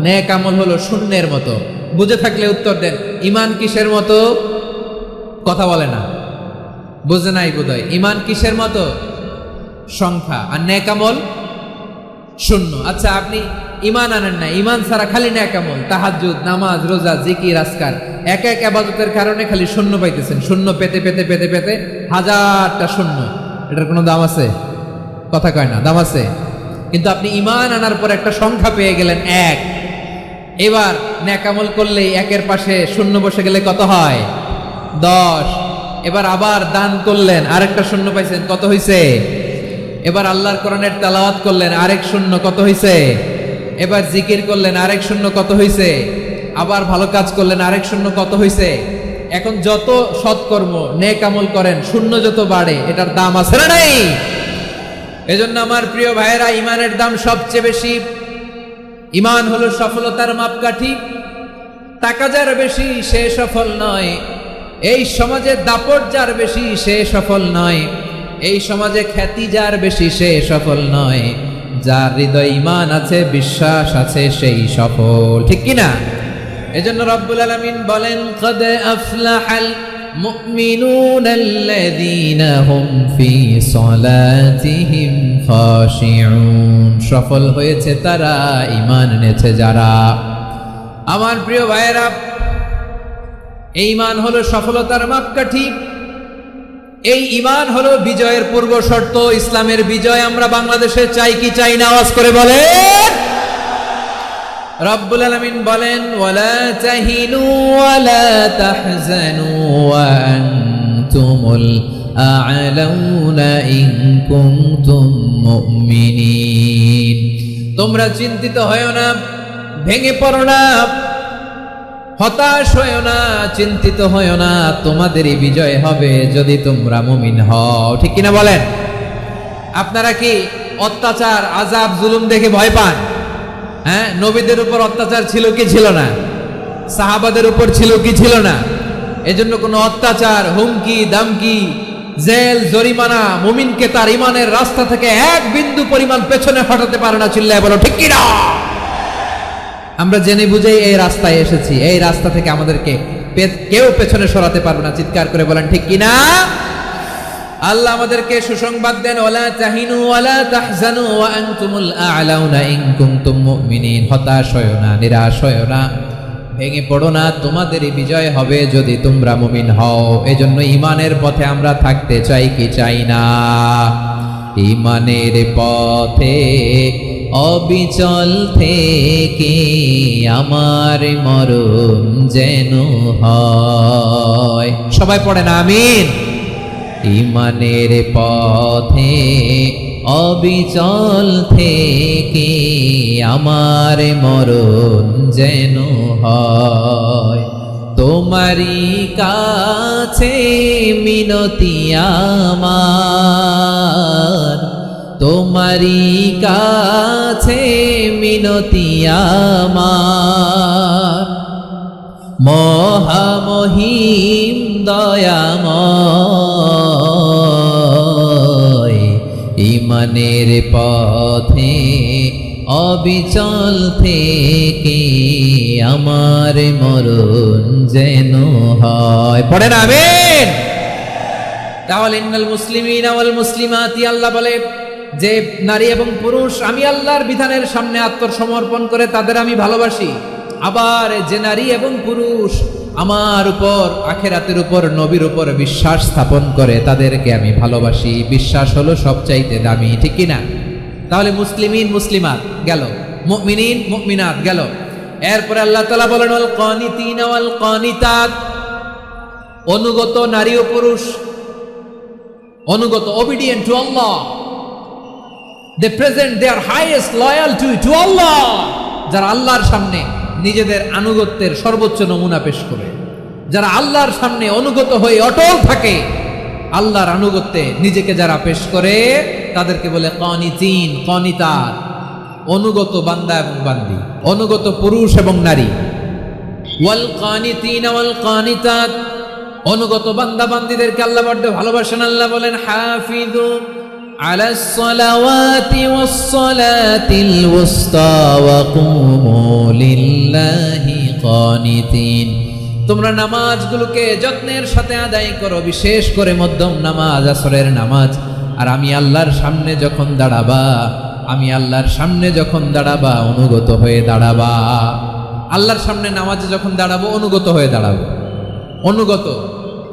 নেক আমল হলো শূন্যের মতো। বুঝে থাকলে উত্তর দেন। ঈমান কিসের মতো? কথা বলে না, বুঝে নাই বোধহয়। ঈমান কিসের মতো? সংখ্যা। আর নেক আমল শূন্য। আচ্ছা, আপনি ঈমান আনেন না, ঈমান ছাড়া খালি নেক আমল, তাহাজ্জুদ, নামাজ, রোজা, জিকির, আজকার, এক এক ইবাদতের কারণে খালি শূন্য পাইতেছেন। শূন্য পেতে পেতে পেতে পেতে হাজারটা শূন্য। এটার কোনো দাম আছে? কথা কয় না, দাম আছে। কিন্তু আপনি ঈমান আনার পর একটা সংখ্যা পেয়ে গেলেন, এক। এবার নেক আমল করলেই একের পাশে শূন্য বসে গেলে কত হয়? 10। এবার আবার দান করলেন, আরেকটা শূন্য পাইছেন, কত হইছে? এবার আল্লাহর কোরআনের তেলাওয়াত করলেন, আরেক শূন্য, কত হইছে? এবার জিকির করলেন, আরেক শূন্য, কত হইছে? আবার ভালো কাজ করলেন, আরেক শূন্য, কত হইছে? এখন যত সৎকর্ম নেক আমল করেন, শূন্য যত বাড়ে, এটার দাম আছে না নাই? এজন্য আমার প্রিয় ভাইয়েরা, ঈমানের দাম সবচেয়ে বেশি। ঈমান হলো সফলতার মাপকাঠি। টাকা যার বেশি সে সফল নয়, এই সমাজে দাপট যার বেশি সে সফল নয়, এই সমাজে খ্যাতি যার বেশি সে সফল নয়, যার হৃদয় ঈমান আছে, বিশ্বাস আছে, সেই সফল। ঠিক কিনা? এজন্য রব্বুল আলামিন বলেন, কদ আফলাহাল মুমিনুনাল্লাযীনা হুম ফি সলাতিহিম খাশিউন। সফল হয়েছে তারা, ঈমান এনেছে যারা। আমার প্রিয় ভাইয়েরা, এই ঈমান হলো সফলতার মাপকাঠি। এই ঈমান হলো বিজয়ের পূর্ব শর্ত। ইসলামের বিজয় আমরা বাংলাদেশে চাই কি চাই না? আওয়াজ করে বলেন। রব্বুল আলামিন বলেন, ওয়ালা তাহিনু ওয়ালা তাহজানু ওয়া আনতুমুল আ'লাউনা ইন কুনতুম মুমিনিন। তোমরা চিন্তিত হয়ো না, ভেঙে পড়ো না, হতাশ হয়ো না, চিন্তিত হয়ো না, তোমাদেরই বিজয় হবে যদি তোমরা মুমিন হও। ঠিক কিনা বলেন? আপনারা কি অত্যাচার, আযাব, জুলুম দেখে ভয় পান? হ্যাঁ, নবীদের উপর অত্যাচার ছিল কি ছিল না? সাহাবাদের উপর ছিল কি ছিল না? এজন্য কোনো অত্যাচার, হুমকি, দামকি, জেল, জরিমানা মুমিনকে তার ঈমানের রাস্তা থেকে এক বিন্দু পরিমাণ পেছনে হটাতে পারে না। চিল্লায় বলো ঠিক কিনা? আমরা জেনে বুঝেই এই রাস্তায় এসেছি, এই রাস্তা থেকে আমাদেরকে কেউ পেছনে সরাতে পারবে না। চিৎকার করে বলেন ঠিক কিনা? আল্লাহ আমাদেরকে সুসংবাদ দেন, ওয়ালা তাহিনু ওয়ালা তাহজানু ওয়া আনতুমুল আ'লাউনা ইন কুনতুম মুমিনিন। হতাশ হয়ো না, নিরাশ হয়ো না, ভেঙে পড়ো না, তোমাদেরই বিজয় হবে যদি তোমরা মুমিন হও। এজন্য ঈমানের পথে আমরা থাকতে চাই কি চাই না? ঈমানের পথে অবিচল থেকে আমার মরণ যেন হয়। সবাই পড়েন আমিন। ঈমানের পথে অবিচল থেকে আমার মরণ যেন হয়। তোমারই কাছে মিনতি আমার, তোমারই কাছে মিনতি আমার, মহামহিম দয়াময়। ঈমানের পথে অবিচল থেকে আমার মরণ যেন হয়। পড়েন আমিন। তাহলে ইন্নাল মুসলিমিনা ওয়াল মুসলিমাতি, আল্লাহ বলে যে নারী এবং পুরুষ আমি আল্লাহর বিধানের সামনে আত্মসমর্পণ করে তাদের আমি ভালোবাসি। আবার যে নারী এবং পুরুষ আমার উপর, আখিরাতের উপর, নবীর উপর বিশ্বাস স্থাপন করে তাদেরকে আমি ভালোবাসি। বিশ্বাস হলো সবচাইতে দামি। ঠিক কিনা? তাহলে মুসলিমিন মুসলিমাত গেল, মুমিনিন মুমিনাত গেল। এরপরে আল্লাহ তাআলা বলেন, ওয়াল কানিতিনা ওয়াল কানিতাত, অনুগত নারী ও পুরুষ, অনুগত, obedient to Allah, they present their highest loyalty to Allah। যারা আল্লাহর সামনে নিজেদের আনুগত্যের সর্বোচ্চ নমুনা পেশ করে, যারা আল্লাহর সামনে অনুগত হয়ে অটল থাকে, আল্লাহর আনুগত্যে নিজেকে যারা পেশ করে, তাদেরকে বলে কানিতিন, কানিতাত, অনুগত বান্দা এবং বান্দি, অনুগত পুরুষ এবং নারী। ওয়াল কানিতিনা ওয়াল কানিতাত, অনুগত বান্দা বান্দিদেরকে আল্লাহ বড় ভালোবাসেন। আল্লাহ বলেন, হাফিযু আলাস সালাওয়াতি ওয়াস সালাতিল উসতা ওয়া কুমু লিল্লাহি কানিতিন। তোমরা নামাজগুলোকে যত্নের সাথে আদায় করো, বিশেষ করে মধ্যম নামাজ, আসরের নামাজ। আর আমি আল্লাহর সামনে যখন দাঁড়াবা আমি আল্লাহর সামনে যখন দাঁড়াবা অনুগত হয়ে দাঁড়াবা। আল্লাহর সামনে নামাজে যখন দাঁড়াবো অনুগত হয়ে দাঁড়াবো। অনুগত,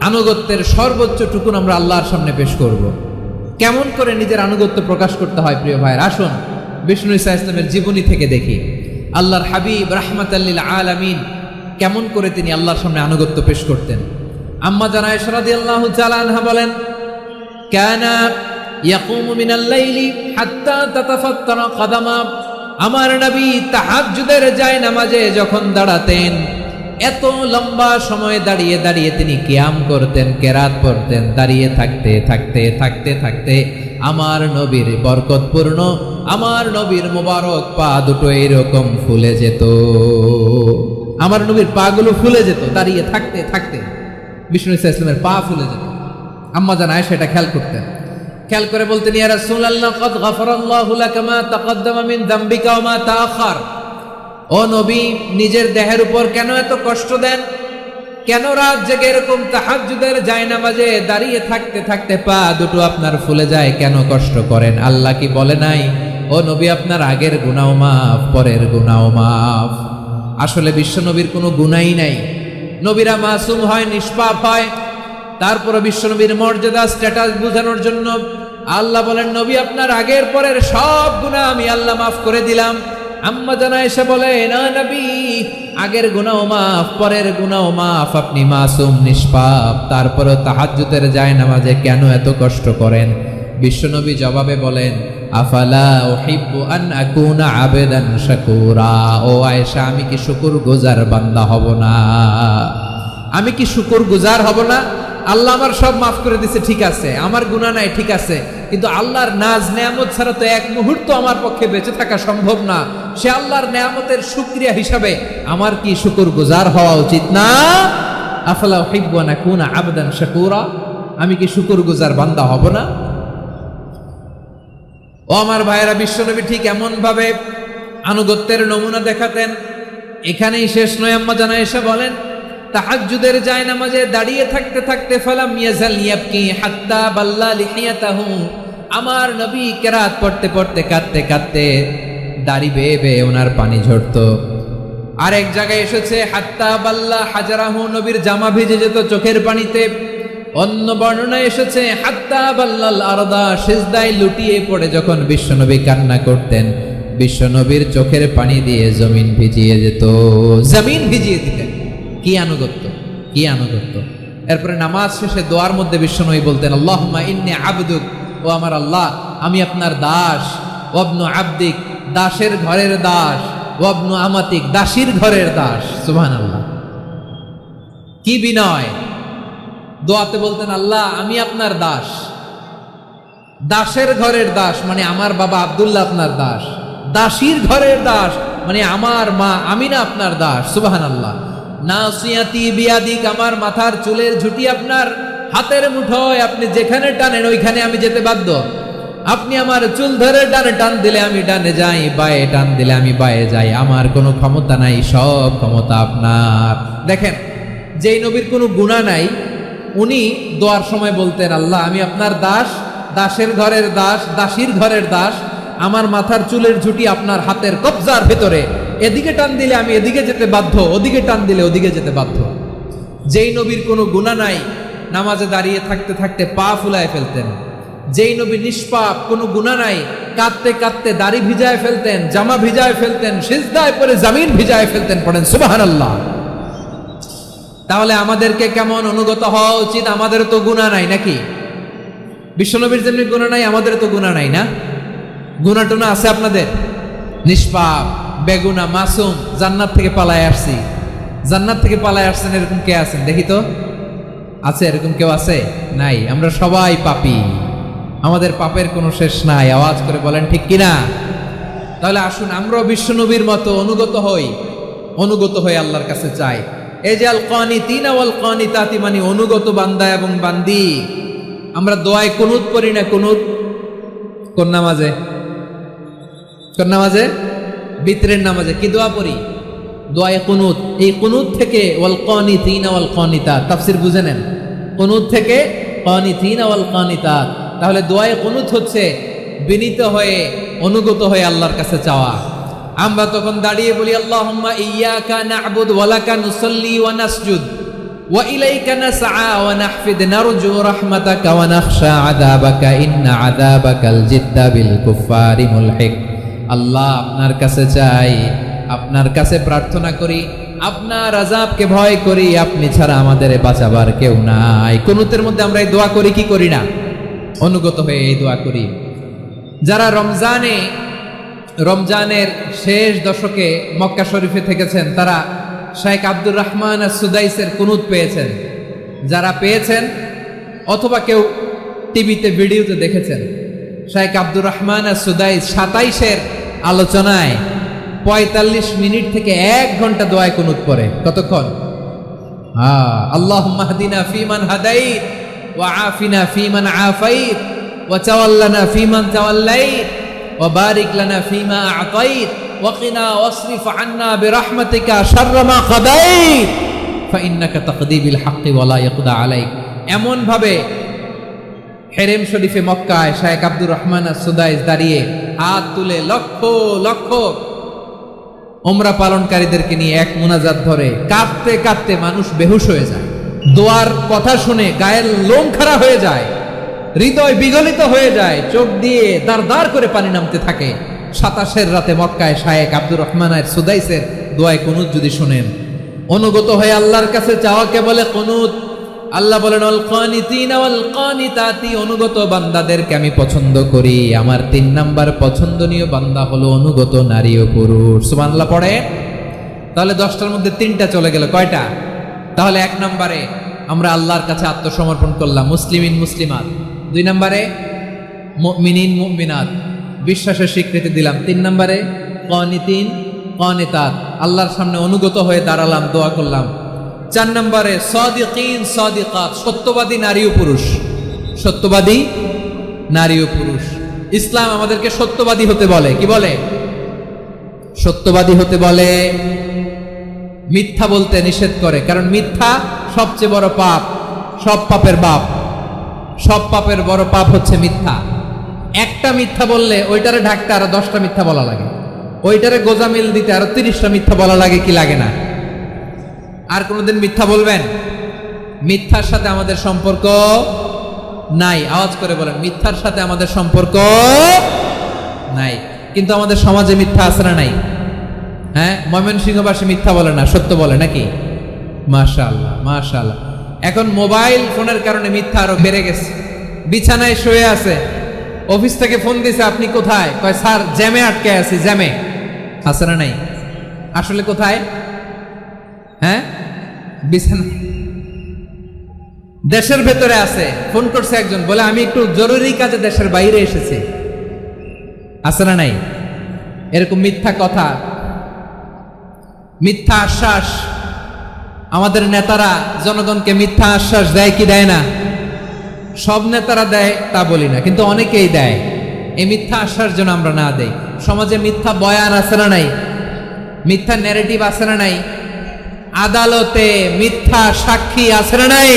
আনুগত্যের সর্বোচ্চ টুকুন আমরা আল্লাহর সামনে পেশ করব। কেমন করে নিজের আনুগত্য প্রকাশ করতে হয় প্রিয় ভাইয়ের, আসুন বিষ্ণু ঈসা ইসলামের জীবনী থেকে দেখি। আল্লাহর হাবিব রাহমাতাল লিল আলামিন কেমন করে তিনি আল্লাহর সামনে আনুগত্য পেশ করতেন। আম্মা জানা আয়েশা রাদিয়াল্লাহু তাআলা আনহা বলেন, কানা ইয়াকুমু মিনাল লাইলি হাত্তা তাতাফাত্তারা কদামা। আমার নবী তাহাজ্জুদের নামাজে যখন দাঁড়াতেন, এত লম্বা সময় দাঁড়িয়ে দাঁড়িয়ে তিনি কিয়াম করতেন, কেরাত পড়তেন। দাঁড়িয়ে থাকতে থাকতে থাকতে থাকতে আমার নবীর বরকতপূর্ণ, আমার নবীর মোবারক পা দুটো এরকম ফুলে যেত। আমার নবীর পা গুলো ফুলে যেত দাঁড়িয়ে থাকতে থাকতে। বিষ্ণু ঈসা ইসলামের পা ফুলে যেত। আম্মা জান আয়েশা এটা খেয়াল করতেন। খেয়াল করে বলতেন, ইয়া রাসূলুল্লাহ কদ গাফারাল্লাহু লাকা মা তাকদ্দামা মিন যামবিকা ওয়া মা তাআখার। ও নবী, নিজের দেহের উপর কেন এত কষ্ট দেন? কেন রাত জেগে এরকম তাহাজ্জুদের জায়নামাজে দাঁড়িয়ে থাকতে থাকতে পা দুটো আপনার ফুলে যায়? কেন কষ্ট করেন? আল্লাহ কি বলে নাই, ও নবী আপনার আগের গুনাহ মাফ, পরের গুনাহ মাফ? আসলে বিশ্ব নবীর কোনো গুনাহই নাই। নবীরা মাসুম হয়, নিষ্পাপ হয়। তারপরে বিশ্ব নবীর মর্যাদা, স্ট্যাটাস বোঝানোর জন্য আল্লাহ বলেন, নবী আপনার আগের পরের সব গুনাহ আমি আল্লাহ মাফ করে দিলাম। আম্মা জান আয়েশা বলেন, না নবী, আগের গুনাহ মাফ, পরের গুনাহ মাফ, আপনি মাসুম, নিষ্পাপ, তারপরে তাহাজ্জুদের জায়নামাজে কেন এত কষ্ট করেন? বিশ্বনবী জবাবে বলেন, আফালা উহিব্বু আন আকুনা আবেদান শাকুরা। ও আয়েশা, আমি কি শুকরগুজার বান্দা হব না? আমি কি শুকরগুজার হব না? আল্লাহ আমার সব মাফ করে দিছে, ঠিক আছে, আমার গুনাহ নাই, ঠিক আছে, কিন্তু আল্লাহর নাজ নেয়ামত ছাড়া তো এক মুহূর্ত আমার পক্ষে বেঁচে থাকা সম্ভব না। সে আল্লাহর নেয়ামতের শুকরিয়া হিসাবে আমার কি শুকরগুজার হওয়া উচিত না? আফালা উহিব্বু আন আকুনা আবদান শাকুরা। আমি কি শুকরগুজার বান্দা হব না? ও আমার ভাইয়েরা, বিশ্বনবী ঠিক এমন ভাবে আনুগত্যের নমুনা দেখাতেন। এখানেই শেষ নয়। আম্মা জান আয়েশা বলেন, তাহাজ্জুদের জায়নামাজে দাঁড়িয়ে থাকতে থাকতে ফালাম ইয়াজাল ইয়াবকি হাত্তা বাল্লা লিহিয়াতাহু। আমার নবী কেরাত পড়তে পড়তে কাঁদতে কাঁদতে দাড়ি বেয়ে বেয়ে ওনার পানি ঝরতো। আর এক জায়গায় এসেছে হাত্তা বাল্লা হাজারাহু, নবীর জামা ভিজে যেত চোখের পানিতে। অন্য বর্ণনায় এসেছে হাত্তা বাল্লাল আরদা, সিজদায় লুটিয়ে পড়ে যখন বিশ্বনবী কান্না করতেন, বিশ্বনবীর চোখের পানি দিয়ে জমিন ভিজিয়ে যেত, জমিন ভিজিয়ে দিতেন। কি আনুগত্য, কি আনুগত্য! এরপরে নামাজ শেষে দোয়ার মধ্যে বিশ্বনবী বলতেন, আল্লাহুম্মা ইন্নী আবদুক, ও আমার আল্লাহ, আমি আপনার দাস। ওয়াবনু আবদিক, দাসের ঘরের দাস। ওয়াবনু আমাতিক, দাসীর ঘরের দাস। সুবহানাল্লাহ, কি বিনয়! দোয়াতে বলতেন, আল্লাহ আমি আপনার দাস। দাসের ঘরের দাস মানে আমার বাবা আব্দুল্লাহ আপনার দাস। দাসীর ঘরের দাস মানে আমার মা আমিনা আপনার দাস। সুবহানাল্লাহ। নাসিয়াতি বিয়াদিক, আমার মাথার চুলের ঝুঁটি আপনার হাতের মুঠোয়, আপনি যেখানে টানেন ওইখানে আমি যেতে বাধ্য। আপনি আমার চুল ধরে ডানে টান দিলে আমি ডানে যাই, বায়ে টান দিলে আমি বায়ে যাই। আমার কোনো ক্ষমতা নাই, সব ক্ষমতা আপনার। দেখেন, যেই নবীর কোনো গুনাহ নাই, উনি দোয়ার সময় বলতেন, আল্লাহ আমি আপনার দাস, দাসের ঘরের দাস, দাসীর ঘরের দাস। আমার মাথার চুলের ঝুঁটি আপনার হাতের কবজার ভেতরে, এদিকে টান দিলে আমি এদিকে যেতে বাধ্য, ওদিকে টান দিলে ওদিকে যেতে বাধ্য। যেই নবীর কোনো গুনাহ নাই, নামাজে দাঁড়িয়ে থাকতে থাকতে পা ফুলায় ফেলতেন। যেই নবী নিষ্পাপ, কোনো গুনাহ নাই, কাঁদতে কাঁদতে দাড়ি ভিজায় ফেলতেন, জামা ভিজায় ফেলতেন, সিজদায় পড়ে জমিন ভিজায় ফেলতেন। পড়েন সুবহানাল্লাহ। তাহলে আমাদেরকে কেমন অনুগত হওয়া উচিত? আমাদের তো গুনাহ নাই নাকি? বিশ্বনবীর জন্য গুনাহ নাই, আমাদের তো গুনাহ নাই না? গুনাহ টুনা আছে আপনাদের? নিষ্পাপ, বেগুনা, মাসুম, জান্নাত থেকে পালায় আসছি। জান্নাত থেকে পালায় আসছেন এরকম কে আছেন দেখি তো? আছে এরকম কেউ? আছে? নাই। আমরা সবাই পাপী, আমাদের পাপের কোনো শেষ নাই। আওয়াজ করে বলেন ঠিক কিনা? তাহলে আসুন আমরাও বিশ্বনবীর মতো অনুগত হই, অনুগত হয়ে আল্লাহর কাছে চাই। এই যে আল কানিতিনা ওয়াল কানিতাতি, মানে অনুগত বান্দা এবং বান্দি। আমরা দোয়ায় কুনুত পড়ি না? কুনুত কোন নামাজে? কোন নামাজে? বিতরের নামাজে কি দোয়া পড়ি? দোয়ায়ে কুনুত। এই কুনুত থেকে ওয়াল কানিতিনা ওয়াল কানিতাত, তাফসীর বুঝে নেন। কুনুত থেকে কানিতিনা ওয়াল কানিতাত। তাহলে দোয়ায়ে কুনুত হচ্ছে বিনীত হয়ে অনুগত হয়ে আল্লাহর কাছে চাওয়া। আমরা তখন দাঁড়িয়ে বলি আল্লাহুম্মা ইয়্যাকা না'বুদু ওয়া লাকা নুসাল্লি ওয়া নাসজুদ ওয়া ইলাইকা নাসআ ওয়া নাহফিদ নারজু রাহমাতাকা ওয়া নাখশা আযাবাকা ইন্না আযাবাকাল জিদ্দা বিল কুফফারি মুলহিক। আল্লাহ, আপনার কাছে চাই, আপনার কাছে প্রার্থনা করি, আপনার আযাবকে ভয় করি, আপনি ছাড়া আমাদের বাঁচাবার কেউ নাই। কুনুতের মধ্যে আমরা এই দোয়া করি কি করি না? অনুগত হয়ে এই দোয়া করি। যারা রমজানের শেষ দশকে মক্কা শরীফে থেকেছেন তারা শাইখ আব্দুর রহমান আস-সুদাইসের কুনুত পেয়েছেন। যারা পেয়েছেন অথবা কেউ টিভিতে ভিডিওতে দেখেছেন, শাইখ আব্দুর রহমান আস-সুদাইস 27-এর আলোচনায় 45 মিনিট থেকে 1 ঘন্টা দোয়ায় কুনুত পড়ে। কতক্ষণ? আল্লাহুম্মা হদিনা ফিমান হাদাইত ওয়া আফিনা ফিমান আফাইত ওয়া তাওয়াল্লানা ফিমান তাওয়াল্লাইত ওয়া বারিক লানা ফিমা আ'তাইত ওয়া কিনা ওয়াসরিফ আন্না বিরহমাতিকা শাররা মা কাদাইত ফাইন্নাকা তাকদি বিল হাক্কি ওয়া লা ইয়াকদা আলাইক। এমন ভাবে হেরেম শরীফে মক্কায় শাইখ আব্দুর রহমান আস-সুদাইস দাঁড়িয়ে হাত তুলে লক্ষ লক্ষ উমরা পালনকারীদেরকে নিয়ে এক মুনাজাত ধরে কাঁদতে কাঁদতে মানুষ বেহুশ হয়ে যায়। দোয়ার কথা শুনে গায়ের লোম খাড়া হয়ে যায়, হৃদয় বিগলিত হয়ে যায়, চোখ দিয়ে দাঁড় দাঁড় করে পানি নামতে থাকে। 27-এর রাতে মক্কায় শাইখ আব্দুর রহমান আস-সুদাইসের দোয়ায় কুনুত যদি শুনেন, অনুগত হয়ে আল্লাহর কাছে চাওয়াকে বলে কুনুত। আল্লাহ বলেন আল কানিতিনা ওয়াল কানিতাতি, অনুগত বান্দাদেরকে আমি পছন্দ করি। আমার 3 নাম্বার পছন্দনীয় বান্দা হলো অনুগত নারী ও পুরুষ। সুবহানাল্লাহ পড়ে। তাহলে 10টার মধ্যে 3টা চলে গেল। কয়টা? তাহলে 1 নম্বরে আমরা আল্লাহর কাছে আত্মসমর্পণ করলাম, মুসলিমিন মুসলিমাত। 2 নম্বরে মুমিনিন মুমিনাত, বিশ্বাসের স্বীকৃতি দিলাম। 3 নম্বরে কানিতিন কানিতাত, আল্লাহর সামনে অনুগত হয়ে দাঁড়ালাম, দোয়া করলাম। 4 নম্বরে সাদিকিন সাদিকাত, সত্যবাদী নারী ও পুরুষ। সত্যবাদী নারী ও পুরুষ। ইসলাম আমাদেরকে সত্যবাদী হতে বলে। কি বলে? সত্যবাদী হতে বলে। মিথ্যা বলতে নিষেধ করে, কারণ মিথ্যা সবচেয়ে বড় পাপ, সব পাপের বাপ। সব পাপের বড় পাপ হচ্ছে মিথ্যা। একটা মিথ্যা বললে ওইটারে ঢাকতে আরো 10টা মিথ্যা বলা লাগে, ওইটারে গোজামিল দিতে আরো 30টা মিথ্যা বলা লাগে, কি লাগে না? আর কোনোদিন মিথ্যা বলবেন? মিথ্যার সাথে আমাদের সম্পর্ক নাই। আওয়াজ করে বলেন, মিথ্যার সাথে আমাদের সম্পর্ক নাই। কিন্তু আমাদের সমাজে মিথ্যা আছে না নাই? হ্যাঁ, ময়মনসিংহবাসী মিথ্যা বলে না, সত্য বলে নাকি? মাশাআল্লাহ মাশাআল্লাহ। এখন মোবাইল ফোনের কারণে মিথ্যা আরো বেড়ে গেছে। বিছানায় শুয়ে আছে, অফিস থেকে ফোন দিছে, আপনি কোথায়? কয় স্যার জ্যামে আটকে আছি। জ্যামে আছে না নাই? আসলে কোথায়? হ্যাঁ, বিছানা। দেশের ভেতরে আছে, ফোন করছে একজন, বলে আমি একটু জরুরি কাজে দেশের বাইরে এসেছি। আছে না নাই? এরকম মিথ্যা কথা, মিথ্যা আশ্বাস। আমাদের নেতারা জনগণকে মিথ্যা আশ্বাস দেয় কি দেয় না? সব নেতারা দেয় তা বলি না, কিন্তু অনেকেই দেয়। এই মিথ্যা আশ্বাস যেন আমরা না দেই। সমাজে মিথ্যা বয়ান আছে না নাই? মিথ্যা ন্যারেটিভ আছে না নাই? আদালতে মিথ্যা সাক্ষী আছে না নাই?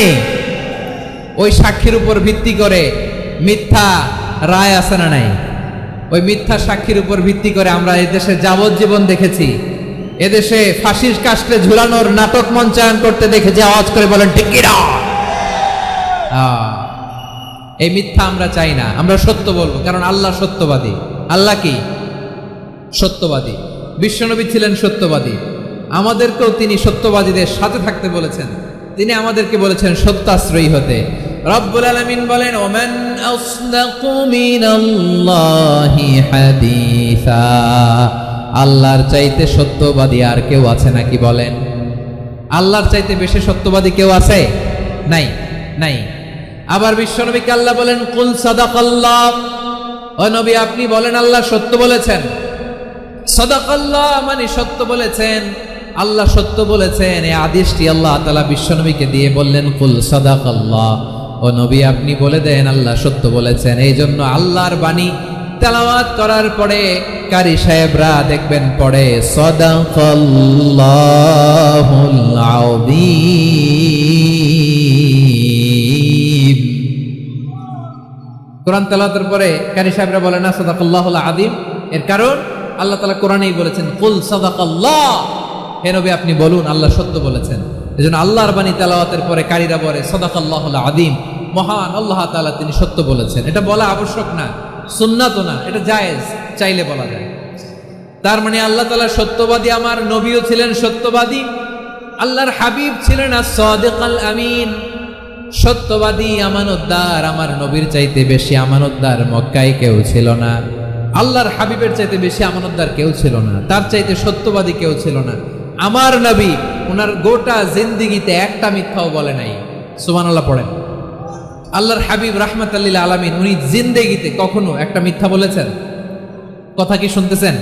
ওই সাক্ষীর উপর ভিত্তি করে মিথ্যা রায় আছে না নাই? ওই মিথ্যা সাক্ষীর উপর ভিত্তি করে আমরা এদেশে যাবজ্জীবন দেখেছি, এদেশে ফাঁসির কাস্টে ঝুলানোর নাটক মঞ্চায়ন করতে দেখেছি। আওয়াজ করে বলেন ঠিক কি না? এই মিথ্যা আমরা চাই না, আমরা সত্য বলবো, কারণ আল্লাহ সত্যবাদী। আল্লাহ কি? সত্যবাদী। বিশ্বনবী ছিলেন সত্যবাদী, আমাদেরকেও তিনি সত্যবাদীদের সাথে থাকতে বলেছেন। তিনি আমাদেরকে বলেছেন সত্যাশ্রয়ী হতে। রব্বুল আলামিন বলেন ওমান আসদাকু মিনাল্লাহি হাদিসা, আল্লাহর চাইতে সত্যবাদী আর কেউ আছে নাকি বলেন? আল্লাহর চাইতে বেশি সত্যবাদী কেউ আছে? নাই, নাই। আবার বিশ্বনবীকে আল্লাহ বলেন কুল সাদাকাল্লাহ, ও নবী আপনি বলেন আল্লাহ সত্য বলেছেন। সাদাকাল্লাহ মানে সত্য বলেছেন, আল্লাহ সত্য বলেছেন। এই আদেশটি আল্লাহ তাআলা বিশ্বনবীকে দিয়ে বললেন কুল সাদাকাল্লাহ, ও নবী আপনি বলে দেন আল্লাহ সত্য বলেছেন। এই জন্য আল্লাহর বাণী তেলাওয়াত করার পরে কারি সাহেবরা দেখবেন পড়ে সাদাকাল্লাহুল আযীম। কোরআন তেলাওয়াতের পরে কারি সাহেবরা বলে না সাদাকাল্লাহুল আযীম, এর কারণ আল্লাহ তাআলা কোরআনেই বলেছেন কুল সাদাকাল্লাহ, হে নবী আপনি বলুন আল্লাহ সত্য বলেছেন। এজন্য আল্লাহর বাণী তেলাওয়াতের পরে কারীরা বলে সাদাকাল্লাহুল আযীম, মহান আল্লাহ তাআলা তিনি সত্য বলেছেন। এটা বলা আবশ্যক না, সুন্নাতও না, এটা জায়েজ, চাইলে বলা যায়। তার মানে আল্লাহ তাআলা সত্যবাদী, আমার নবীও ছিলেন সত্যবাদী, আল্লাহর হাবিব ছিলেন as-সাদিকাল আমিন, সত্যবাদী আমানতদার। আমার নবীর চাইতে বেশি আমানতদার মক্কায় কেউ ছিল না, আল্লাহর হাবিবের চাইতে বেশি আমানতদার কেউ ছিল না, তার চাইতে সত্যবাদী কেউ ছিল না। আমার নবী ওনার গোটা জিন্দেগিতে একটা মিথ্যাও বলে নাই। সুবহানাল্লাহ পড়েন। আল্লাহর হাবিব রাহমাতাল লিল আলামিন উনি জিন্দেগিতে কখনো একটা মিথ্যা বলেছেন? কথা কি শুনতেছেন?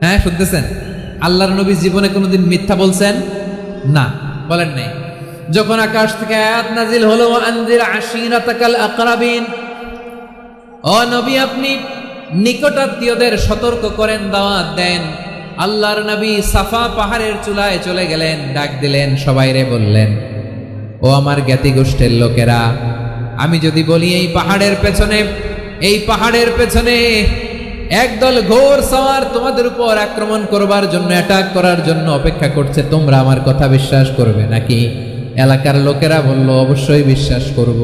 হ্যাঁ শুনতেছেন? আল্লাহর নবী জীবনে কোনোদিন মিথ্যা বলছেন? না, বলেন নাই। যখন আকাশ থেকে আয়াত নাজিল হলো আনজির আশিরাতাকাল আকরাবিন, ও নবী আপনি নিকটাত্মীয়দের সতর্ক করেন, দাওয়াত দেন। আল্লাহর নবী সাফা পাহাড়ের চূড়ায় চলে গেলেন, ডাক দিলেন, সবাইরে বললেন ও আমার জ্ঞাতি গোষ্ঠীর লোকেরা, আমি যদি বলি এই পাহাড়ের পেছনে একদল ঘোর সওয়ার তোমাদের উপর আক্রমণ করবার জন্য, অ্যাটাক করার জন্য অপেক্ষা করছে, তোমরা আমার কথা বিশ্বাস করবে নাকি? এলাকার লোকেরা বলল অবশ্যই বিশ্বাস করব।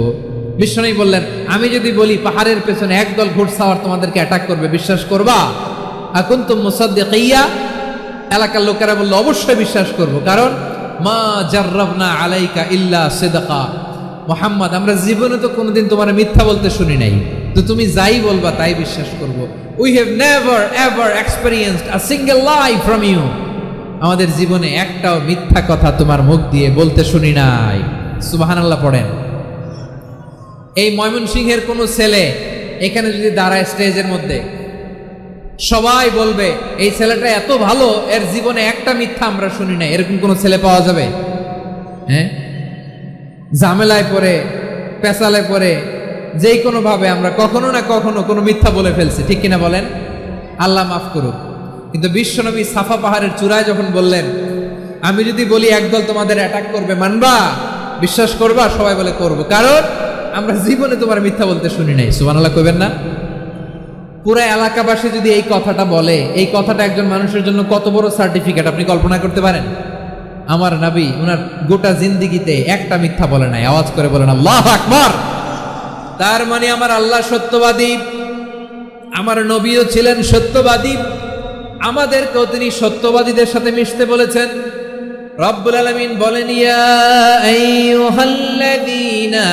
বিষ্ণু বললেন আমি যদি বলি পাহাড়ের পেছনে একদল ঘোড়সাওয়ার তোমাদেরকে অ্যাটাক করবে, বিশ্বাস করবা? আকুনতুম মুসাদ্দিকিয়া? এলাকার লোকেরা বলল অবশ্যই বিশ্বাস করব, কারণ মা জাররাবনা আলাইকা ইল্লা সিদকা, মুহাম্মদ আমরা জীবনে তো কোনোদিন তোমার মিথ্যা বলতে শুনি নাই, তো তুমি যাই বলবা তাই বিশ্বাস করব। We have never ever experienced a single lie from you, আমাদের জীবনে একটাও মিথ্যা কথা তোমার মুখ দিয়ে বলতে শুনি নাই। সুবহানাল্লাহ পড়েন। এই ময়মনসিংহের কোনো ছেলে এখানে যদি দাঁড়ায় স্টেজের মধ্যে, সবাই বলবে এই ছেলেটা এত ভালো, এর জীবনে একটা মিথ্যা আমরা শুনি নাই, এরকম কোন ছেলে পাওয়া যাবে? হ্যাঁ, ঝামেলায় পড়ে, পেশালে পড়ে, যেই কোনো ভাবে আমরা কখনো না কখনো কোনো মিথ্যা বলে ফেলছি, ঠিক কিনা বলেন? আল্লাহ মাফ করুক। কিন্তু বিশ্বনবী সাফা পাহাড়ের চূড়ায় যখন বললেন আমি যদি বলি একদল তোমাদের অ্যাটাক করবে, মানবা? বিশ্বাস করবা? সবাই বলে করব, কারণ আমরা জীবনে তোমার মিথ্যা বলতে শুনি নাই। সুবহানাল্লাহ কইবেন না? পুরা এলাকাবাসী যদি এই কথাটা বলে, এই কথাটা একজন মানুষের জন্য কত বড় সার্টিফিকেট আপনি কল্পনা করতে পারেন? আমার নবী ওনার গোটা জিন্দেগিতে একটা মিথ্যা বলে নাই। আওয়াজ করে বলেন আল্লাহু আকবার। তার মানে আমার আল্লাহ সত্যবাদী, আমার নবীও ছিলেন সত্যবাদী, আমাদেরকেও তিনি সত্যবাদীদের সাথে মিশতে বলেছেন। রব্বুল আলামিন বলেন ইয়া আইয়ুহাল্লাযীনা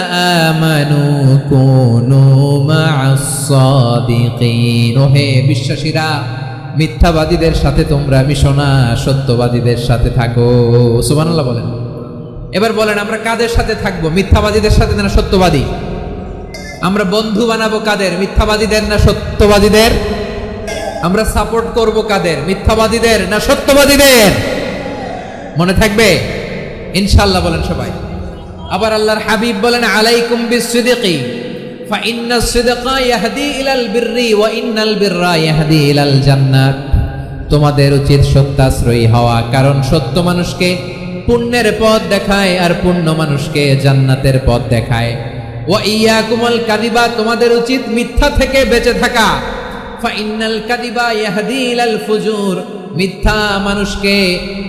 আমানু কুনু মা'আস সাদিকিন, হে বিশ্বাসীরা মিথ্যাবাদীদের সাথে তোমরা মিশো না, সত্যবাদীদের সাথে থাকো। সুবহানাল্লাহ বলেন। এবার বলেন আমরা কাদের সাথে থাকবো? মিথ্যাবাদীদের সাথে না সত্যবাদী? আমরা বন্ধু বানাবো কাদের? মিথ্যাবাদীদের না সত্যবাদীদের? আমরা সাপোর্ট করব কাদের? মিথ্যাবাদীদের না সত্যবাদীদের? মনে থাকবে ইনশাআল্লাহ বলেন সবাই। আবার আল্লাহর হাবিব বলেন আলাইকুম বিসসিদকি ফা ইন্নাস সিদকা ইয়াহদি ইলাল বিররি ওয়া ইন্নাল বিররা ইয়াহদি ইলাল জান্নাত, তোমাদের উচিত সত্যাশ্রয়ী হওয়া, কারণ সত্য মানুষকে পুণ্যের পথ দেখায় আর পুণ্য মানুষকে জান্নাতের পথ দেখায়। ওয়া ইয়াকুমুল কাযিবা, তোমাদের উচিত মিথ্যা থেকে বেঁচে থাকা। ফা ইন্নাল কাযিবা ইয়াহদি ইলাল ফুজুর, মিথ্যা মানুষকে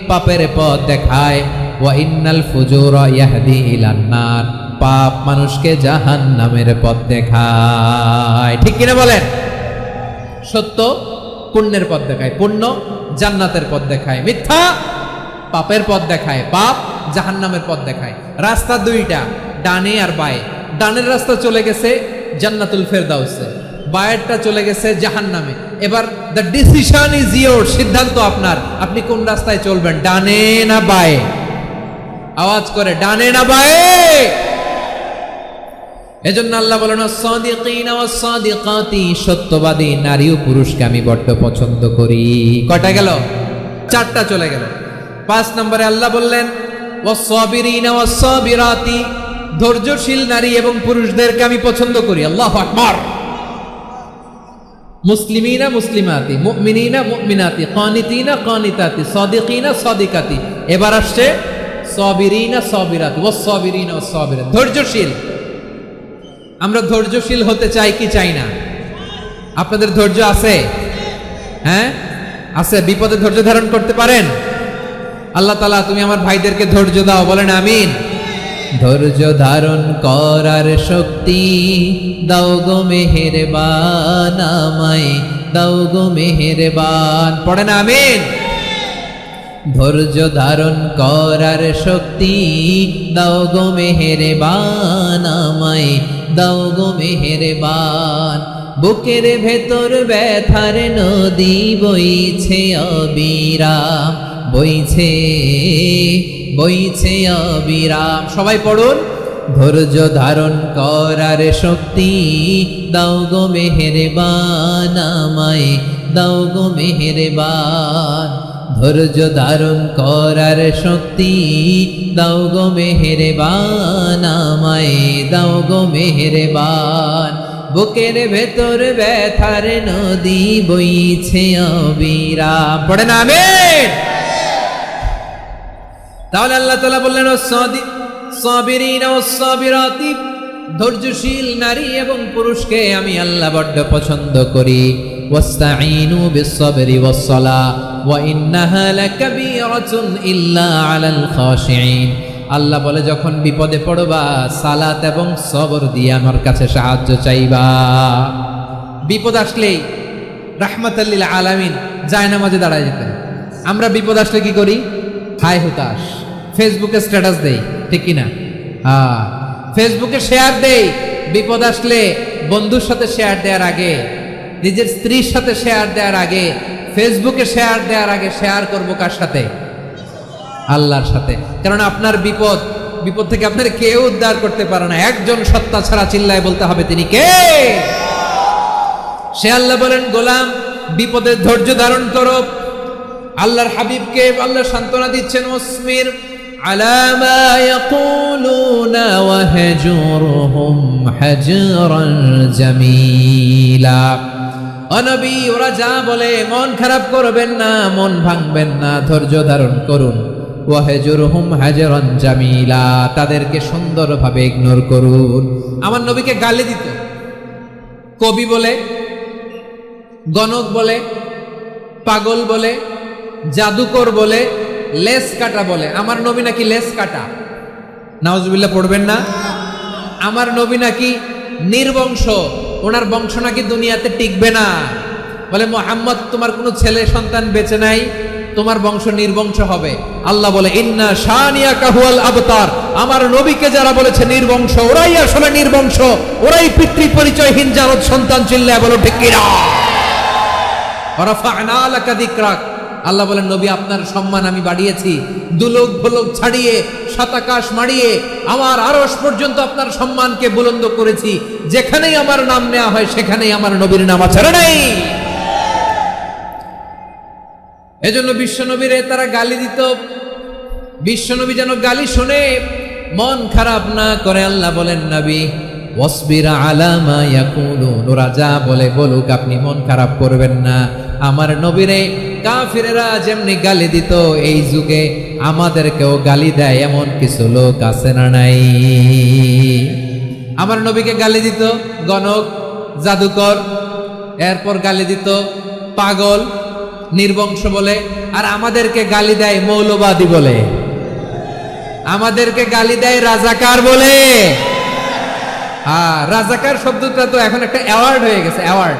পাপের পথ দেখায়। ওয়া ইন্নাল ফুজুরা ইয়াহদি ইলান নার, পাপ মানুষকে জাহান্নামের পথ দেখায়। ঠিক কিনা বলেন? সত্য পুণ্যের পথ দেখায়, পুণ্য জান্নাতের পথ দেখায়, মিথ্যা পাপের পথ দেখায়, পাপ জাহান্নামের পথ দেখায়। রাস্তা দুইটা, ডানে আর বায়ে। ডানের রাস্তা চলে গেছে জান্নাতুল ফেরদাউসে, বায়েরটা চলে গেছে জাহান্নামে। এবার দ্য ডিসিশন ইজ ইয়োর, সিদ্ধান্ত আপনার, আপনি কোন রাস্তায় চলবেন, ডানে না বায়ে? আওয়াজ করে ডানে না বায়ে? এজন্য আল্লাহ বলেন as-সাদিকিনা ওয়াস-সাদিকাতি, সত্যবাদী নারী ও পুরুষকে আমি বড্ড পছন্দ করি। কয়টা গেল? চারটা চলে গেল। 5 নম্বরে আল্লাহ বললেন ওয়াস-সাবিরিনা ওয়াস-সাবিরাতি, ধৈর্যশীল নারী এবং পুরুষদেরকে আমি পছন্দ করি। আল্লাহু আকবার। মুসলিমিনা মুসলিমাতি, মুমিনিনা মুমিনাতি, কানিতিনা কানিতাতি, সাদিকিনা সাদিকাতি। এবার আসছে সাবিরিনা সাবিরাতি ওয়াস-সাবিরিনা ওয়াস-সাবিরাত, ধৈর্যশীল। আমরা ধৈর্যশীল হতে চাই কি চাই না? আপনাদের ধৈর্য আছে? হ্যাঁ আছে। বিপদে ধৈর্য ধারণ করতে পারেন? আল্লাহ তাআলা তুমি আমার ভাইদেরকে ধৈর্য দাও, বলেন আমিন। ধৈর্য ধারণ করার শক্তি দাও গো মেহেরবান, আমায় দাও গো মেহেরবান, পড়েন আমিন। ধৈর্য ধারণ করার শক্তি দাও গো মেহেরবান, আমায় দাও গো মেহেরবান। বুকের ভেতর ব্যথার নদী বইছে অবিরাম, বইছে বইছে অবিরাম। সবাই পড়ুন। ধৈর্য ধারণ করার শক্তি দাও গো মেহেরবান, আমায় দাও গো মেহেরবান। ধৈর্য ধারণ করার শক্তি দাও গো মেহেরবান, আমায় দাও গো মেহেরবান। বুকের ভেতর ব্যথার নদী বইছে অবিরাম, পড়েন আমিন। তাহলে আল্লাহ তাআলা বললেন সাবিরিনা ওয়াস-সাবিরাতি, ধৈর্যশীল নারী এবং পুরুষকে আমি আল্লাহ বড্ড পছন্দ করি। ওয়াস্তাঈনু বিস-সাবরি ওয়াস-সালাহ ওয়া ইন্নাহা লাকাবীরাতুন ইল্লা আলাল খাশিঈন। আল্লাহ বলে যখন বিপদে পড়বা সালাত এবং সবর দিয়ে আমার কাছে সাহায্য চাইবা। বিপদ আসলেই রাহমাতাল লিল আলামিন জায়নামাজে দাঁড়ায় যেতেন। আমরা বিপদ আসলে কি করি? হায় হুতাশ, ফেসবুকে স্ট্যাটাস দেই, ঠিক কিনা? হ্যাঁ, ফেসবুকে শেয়ার দেই। বিপদ আসলে বন্ধুর সাথে শেয়ার দেওয়ার আগে, নিজের স্ত্রীর সাথে শেয়ার দেওয়ার আগে, ফেসবুকে শেয়ার দেওয়ার আগে শেয়ার করবো কার সাথে? আল্লাহর সাথে। কারণ আপনার বিপদ থেকে আপনার কেউ উদ্ধার করতে পারে না, একজন সত্তা ছাড়া। চিল্লায় বলতে হবে তিনি কে? সে আল্লাহ। বলেন গোলাম বিপদে ধৈর্য ধারণ করো। আল্লাহর হাবিবকে আল্লাহ সান্ত্বনা দিচ্ছেন, ওয়াসমির আলা মা ইয়াকুলুনা ওয়াহজুরহুম হাজরান জামিলা। ও নবী, ওরা যা বলে মন খারাপ করবেন না, মন ভাঙবেন না, ধৈর্য ধারণ করুন। ওয়াহজুরহুম হাজরান জামিলা, তাদেরকে সুন্দরভাবে ইগনোর করুন। আমার নবীকে গালি দিত কবি বলে, গণক বলে, পাগল বলে, জাদুকর বলে, লেস কাটা বলে। আমার নবী নাকি লেস কাটা, নাউজুবিল্লাহ পড়বেন না। আমার নবী নাকি নির্বংশ, ওনার বংশ নাকি দুনিয়াতে টিকবে না। বলে মুহাম্মদ তোমার কোনো ছেলে সন্তান বেঁচে নাই, তোমার বংশ নির্বংশ হবে। আল্লাহ বলে ইন্না শানিয়াকা হুয়াল আবতার। আমার নবীকে যারা বলেছে নির্বংশ, ওরাই আসলে নির্বংশ, ওরাই পিতৃ পরিচয়হীন জারদ সন্তান। চিল্লায় বলো ঠিক কিনা? রাফা'না লাকা যিকরাক। আল্লাহ বলেন নবী আপনার সম্মান আমি বাড়িয়েছি, দুলোক ভোলক ছাড়িয়ে শতাকাশ মারিয়ে আমার আরশ পর্যন্ত আপনার সম্মানকে বুলন্দ করেছি। যেখানেই আমার নাম নেওয়া হয় সেখানেই আমার নবীর নাম আছে, নাই? এজন্য বিশ্বনবীরে তারা গালি দিত। বিশ্বনবী যেন গালি শুনে মন খারাপ না করে আল্লাহ বলেন নবী ওয়াসবির আলা মা ইয়াকুলুন, ওরা যা বলে বলুক, আপনি মন খারাপ করবেন না। আমার নবীরে কাফিরেরা যেমনি গালি দিত, এই যুগে আমাদেরকেও গালি দেয় এমন কিছু লোক আছে না নাই? আমার নবীকে গালি দিত গণক, জাদুকর, এরপর গালি দিত পাগল, নির্বংশ বলে। আর আমাদেরকে গালি দেয় মৌলবাদী বলে, আমাদেরকে গালি দেয় রাজাকার বলে। হ্যাঁ, রাজাকার শব্দটা তো এখন একটা অ্যাওয়ার্ড হয়ে গেছে, অ্যাওয়ার্ড।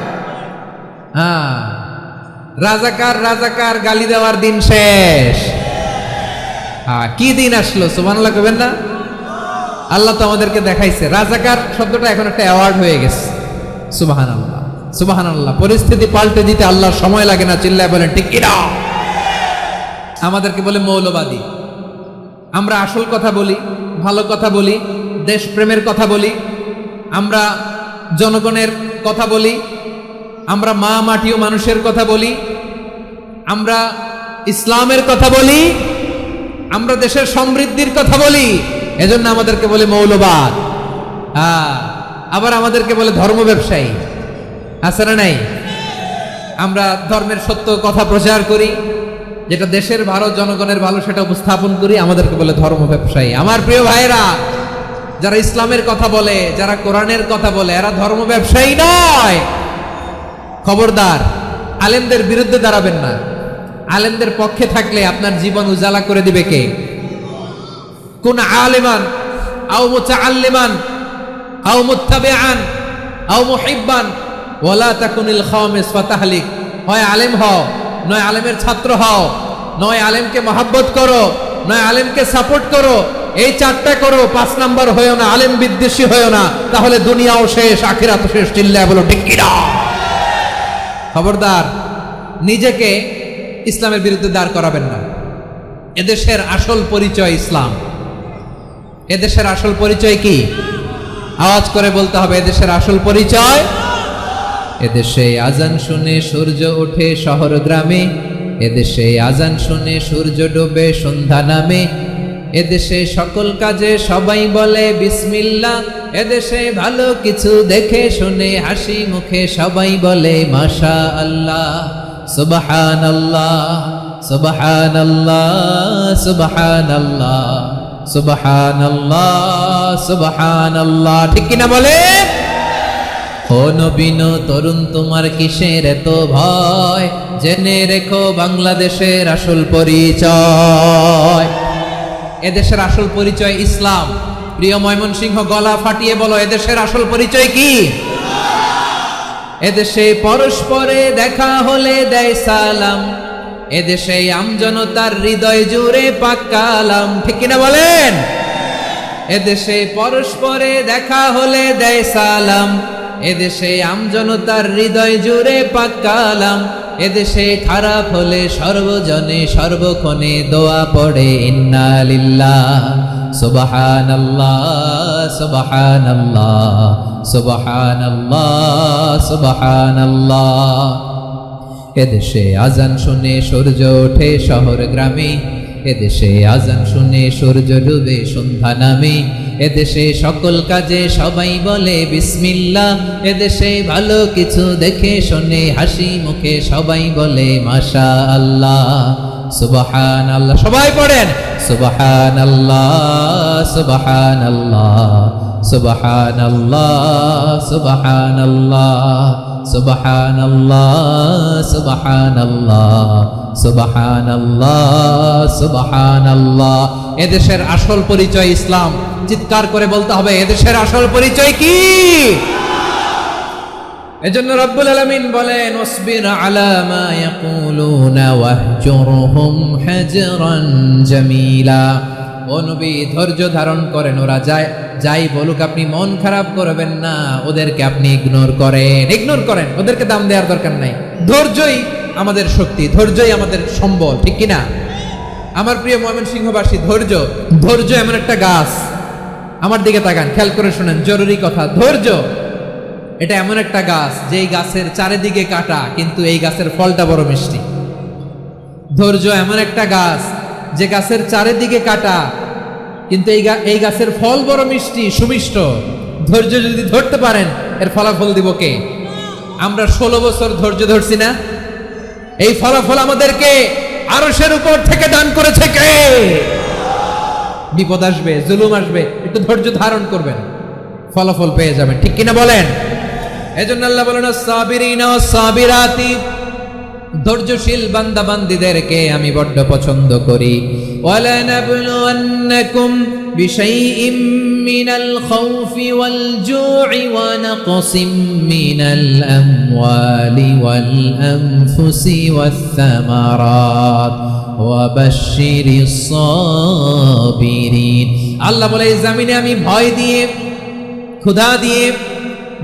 হ্যাঁ, রাজাকার রাজাকার গালি দেওয়ার দিন শেষ। হ্যাঁ, কি দিন আসলো? সুবহানাল্লাহ কইবেন না? আল্লাহ তো আমাদেরকে দেখাইছে রাজাকার শব্দটা এখন একটা অ্যাওয়ার্ড হয়ে গেছে। সুবহানাল্লাহ, সুবহানাল্লাহ। পরিস্থিতি পাল্টে দিতে আল্লাহর সময় লাগে না। চিল্লায় বলেন ঠিক কিনা? আমাদেরকে বলে মৌলবাদী। আমরা আসল কথা বলি, ভালো কথা বলি, দেশপ্রেমের কথা বলি, আমরা জনগণের কথা বলি, আমরা মা মাটি ও মানুষের কথা বলি, আমরা ইসলামের কথা বলি, আমরা দেশের সমৃদ্ধির কথা বলি। এজন্য আমাদেরকে বলে মৌলবাদ। আবার আমাদেরকে বলে ধর্ম ব্যবসায়ী, আছে না নাই? আমরা ধর্মের সত্য কথা প্রচার করি, যেটা দেশের ভালো, জনগণের ভালো, সেটা উপস্থাপন করি, আমাদেরকে বলে ধর্ম ব্যবসায়ী। আমার প্রিয় ভাইরা, যারা ইসলামের কথা বলে, যারা কোরআনের কথা বলে, এরা ধর্ম ব্যবসায়ী নয়। খবরদার, আলেমদের বিরুদ্ধে দাঁড়াবেন না। আলেমদের পক্ষে থাকলে আপনার জীবন উজালা করে দিবে কে? কোন আলেমান আও মুতাআল্লিমান আও মুত্তাবিআন আও মুহিব্বান ওয়ালা তাকুনিল খামিস ফাতাহলিক। হয় আলেম হও, নয় আলেমের ছাত্র হও, নয় আলেমকে মহাব্বত করো, নয় আলেমকে সাপোর্ট করো। এই চারটা করো, 5 নাম্বার হয়েও না, আলেম বিদ্বেষী হয়েও না, তাহলে দুনিয়াও শেষ, আখিরাতও শেষ। চিল্লায় বলো ঠিক কি না? খবরদার, নিজেকে ইসলামের বিরুদ্ধে দাঁড় করাবেন না। এদেশের আসল পরিচয় ইসলাম। এদেশের আসল পরিচয় কি? আওয়াজ করে বলতে হবে, এদেশের আসল পরিচয়। এদেশে আজান শুনে সূর্য ওঠে শহর গ্রামে, এদেশে আজান শুনে সূর্য ডোবে সন্ধ্যা নামে, এদেশে সকল কাজে সবাই বলে বিসমিল্লাহ, এদেশে ভালো কিছু দেখে শুনে হাসি মুখে সবাই বলে মাশা আল্লাহ, সুবহানাল্লাহ সুবহানাল্লাহ সুবহানাল্লাহ সুবহানাল্লাহ সুবহানাল্লাহ। ঠিক কিনা বলে? ও নবীন তরুণ, তোমার কিসের এত ভয়? জেনে রেখো বাংলাদেশের আসল পরিচয়। এদেশের আসল পরিচয় ইসলাম। প্রিয় ময়মনসিংহ, গলা ফাটিয়ে বলো, এদেশের আসল পরিচয় কি? এদেশে পরস্পরে দেখা হলে দেয় সালাম, এদেশে আমজনতার হৃদয় জুড়ে পাক কালাম। ঠিক কিনা বলেন? এদেশে পরস্পরে দেখা হলে দেয় সালাম, এদেশে আমজনতার হৃদয় জুড়ে পাক কালাম, এদেশে খারাপ হলে সর্বজনে সর্বক্ষণে দোয়া পড়ে ইন্না লিল্লাহ সুবহানাল্লাহ সুবহানাল্লাহ সুবহানাল্লাহ সুবহানাল্লাহ। এদেশে আজান শুনে সূর্য ওঠে শহর গ্রামে, এদেশে আজান শুনে সূর্য ডুবে সন্ধ্যা নামে, এদেশে সকল কাজে সবাই বলে বিসমিল্লাহ, এদেশে ভালো কিছু দেখে শুনে হাসি মুখে সবাই বলে মাশা আল্লাহ সুবহানাল্লাহ। সবাই পড়েন সুবহানাল্লাহ সুবহানাল্লাহ সুবহানাল্লাহ সুবহানাল্লাহ সুবহানাল্লাহ সুবহানাল্লাহ সুবহানাল্লাহ সুবহানাল্লাহ। এদেশের আসল পরিচয় ইসলাম। চিৎকার করে বলতে হবে, এদেশের আসল পরিচয় কি? এজন্য রব্বুল আলামিন বলেন, ওয়াসবির আলা মা ইয়াকুলুনা ওয়াহজুরহুম হাজরান জামিলা। ও নবী, ধৈর্য ধারণ করেন, ওরা যাই বলুক আপনি মন খারাপ করবেন না, ওদেরকে আপনি ইগনোর করেন, ওদেরকে দাম দেওয়ার দরকার নাই। ধৈর্যই আমাদের শক্তি, ধৈর্যই আমাদের সম্বল। ঠিক কিনা? আমার প্রিয় ময়মনসিংহবাসী, ধৈর্য এমন একটা গাছ। আমার দিকে তাকান, খেয়াল করে শোনেন, জরুরি কথা। ধৈর্য এটা এমন একটা গাছ, যেই গাছের চারিদিকে কাটা, কিন্তু এই গাছের ফলটা বড় মিষ্টি। ধৈর্য এমন একটা গাছ, যে গাছের চারিদিকে কাটা, কিন্তু এই গাছের ফল বড় মিষ্টি, সুমিষ্ট। ধৈর্য যদি ধরতে পারেন, এর ফলাফল দিব কে? আমরা 16 বছর ধৈর্য ধরছি না? এই ফলাফল আমাদেরকে আরশের উপর থেকে দান করেছে কে? বিপদ আসবে, জুলুম আসবে, একটু ধৈর্য ধারণ করবেন, ফলাফল পেয়ে যাবেন। ঠিক কিনা বলেন? এজন্য আল্লাহ বলেন, আস-সাবিরিনা ওয়াস-সাবিরাতি, ধৈর্যশীল বান্দা বান্দীদেরকে আমি বড্ড পছন্দ করি। ওয়ালা নাবলুওয়ান্নাকুম বিশাইইম মিনাল খাউফি ওয়াল জু'i ওয়া নাকসিম মিনাল আমওয়ালি ওয়াল আনফুসি ওয়াস সামারাত ওয়া বাশশিরিস সাবিরিন। আল্লাহ বলে, এই জমিনে আমি ভয় দিয়ে, ক্ষুধা দিয়ে,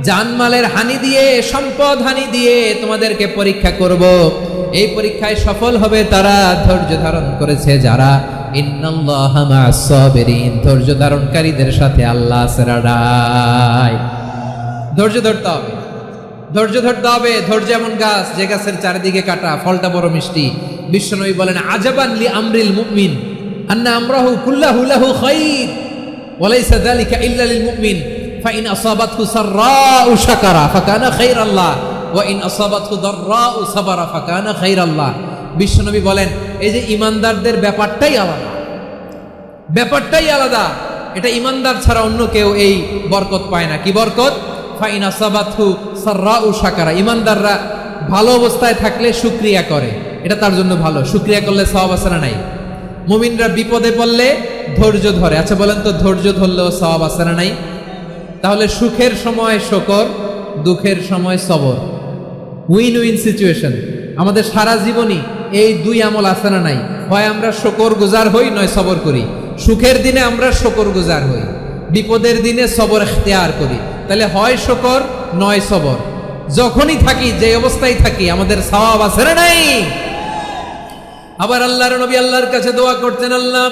জানমালের হানি দিয়ে, সম্পদ হানি দিয়ে তোমাদেরকে পরীক্ষা করব। এই পরীক্ষায় সফল হবে তারা, ধৈর্য ধারণ করেছে যারা। ইন্নাল্লাহা মা'আস সাবিরিন, ধৈর্য ধারণকারীদের সাথে আল্লাহ আছে। ধৈর্য ধরতে হবে, ধৈর্য ধরতে হবে। ধৈর্য এমন গাছ, যে গাছের চারিদিকে কাটা, ফলটা বড় মিষ্টি। বিশ্বনবী বলেন, আজাবান লি আমরিল মুমিন আন্না আমরাহু কুল্লাহু লাহু খাইর ওয়া লাইসা যালিকা ইল্লা লিল মুমিন ফাইন আসাবাতহু সাররাউ শাকারা ফাকানা খাইরাল্লাহ ওয়া ইন আসাবাতহু দাররাউ সাবারা ফাকানা খাইরাল্লাহ। বিশ্বনবী বলেন, এই যে ইমানদারদের ব্যাপারটাই আলাদা, ব্যাপারটাই আলাদা। এটা ইমানদার ছাড়া অন্য কেউ এই বরকত পায় না। কি বরকত? ফাইন আসাবাতহু সাররাউ শাকারা। ইমানদাররা ভালো অবস্থায় থাকলে শুকরিয়া করে, এটা তার জন্য ভালো। শুকরিয়া করলে সওয়াব আছে না নাই? মুমিনরা বিপদে পড়লে ধৈর্য ধরে। আচ্ছা বলেন তো, ধৈর্য ধরলেও সওয়াব আছে না নাই? তাহলে সুখের সময় শুকর, দুঃখের সময় সবর, উইন উইন সিচুয়েশন। আমাদের সারা জীবনই এই দুই আমল আছে না নাই? হয় আমরা শুকর গুজার হই, নয় সবর করি। সুখের দিনে আমরা শুকর গুজার হই, বিপদের দিনে সবর ইখতিয়ার করি। তাহলে হয় শুকর নয় সবর। যখনই থাকি, যে অবস্থায় থাকি, আমাদের সওয়াব আছে না নাই? আবার আল্লাহর নবী আল্লাহর কাছে দোয়া করতেন, আল্লাহ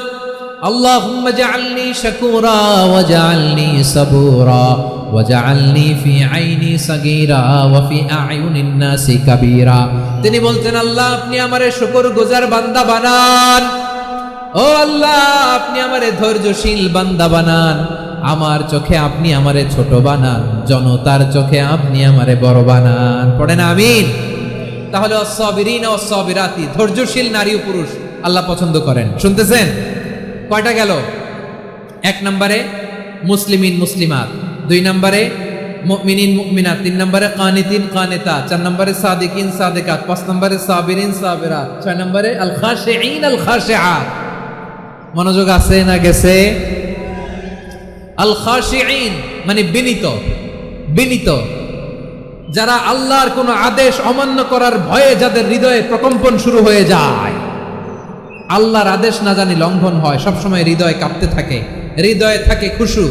আল্লাহুম্মা জাআলনি শাকুরা ওয়া জাআলনি সাবুরা ওয়া জাআলনি ফি আইনি সাগীরা ওয়া ফি আ'য়ুনিন নাসি কাবীরা। তিনি বলতেন, আল্লাহ আপনি আমারে শুকরগুজার বান্দা বানান। ও আল্লাহ, আপনি আমারে ধৈর্যশীল বান্দা বানান। আমার চোখে আপনি আমারে ছোট বানান, জনতার চোখে আপনি আমারে বড় বানান। পড়েন আমিন। তাহলে আস-সাবিরিনা ওয়াস-সাবিরাতি, ধৈর্যশীল নারী ও পুরুষ আল্লাহ পছন্দ করেন। শুনতেছেন? কয়টা গেল? এক নম্বরে মুসলিমিন মুসলিমাত, দুই নম্বরে মুমিনিন মুমিনাত, তিন নম্বরে কানিতিন কানিতাত, চার নম্বরে সাদিকিন সাদিকাত, পাঁচ নম্বরে সাবিরিন সাবিরাত, ছয় নম্বরে আল খাশিঈন আল খাশিআত। মনোযোগ আছে না গেছে? আল খাশিঈন মানে বিনীত, বিনীত, যারা আল্লাহর কোন আদেশ অমান্য করার ভয়ে যাদের হৃদয়ে প্রকম্পন শুরু হয়ে যায়, আল্লাহর আদেশ না জানি লঙ্ঘন হয়, সবসময় হৃদয় কাঁপতে থাকে, হৃদয়ে থাকে খুশু।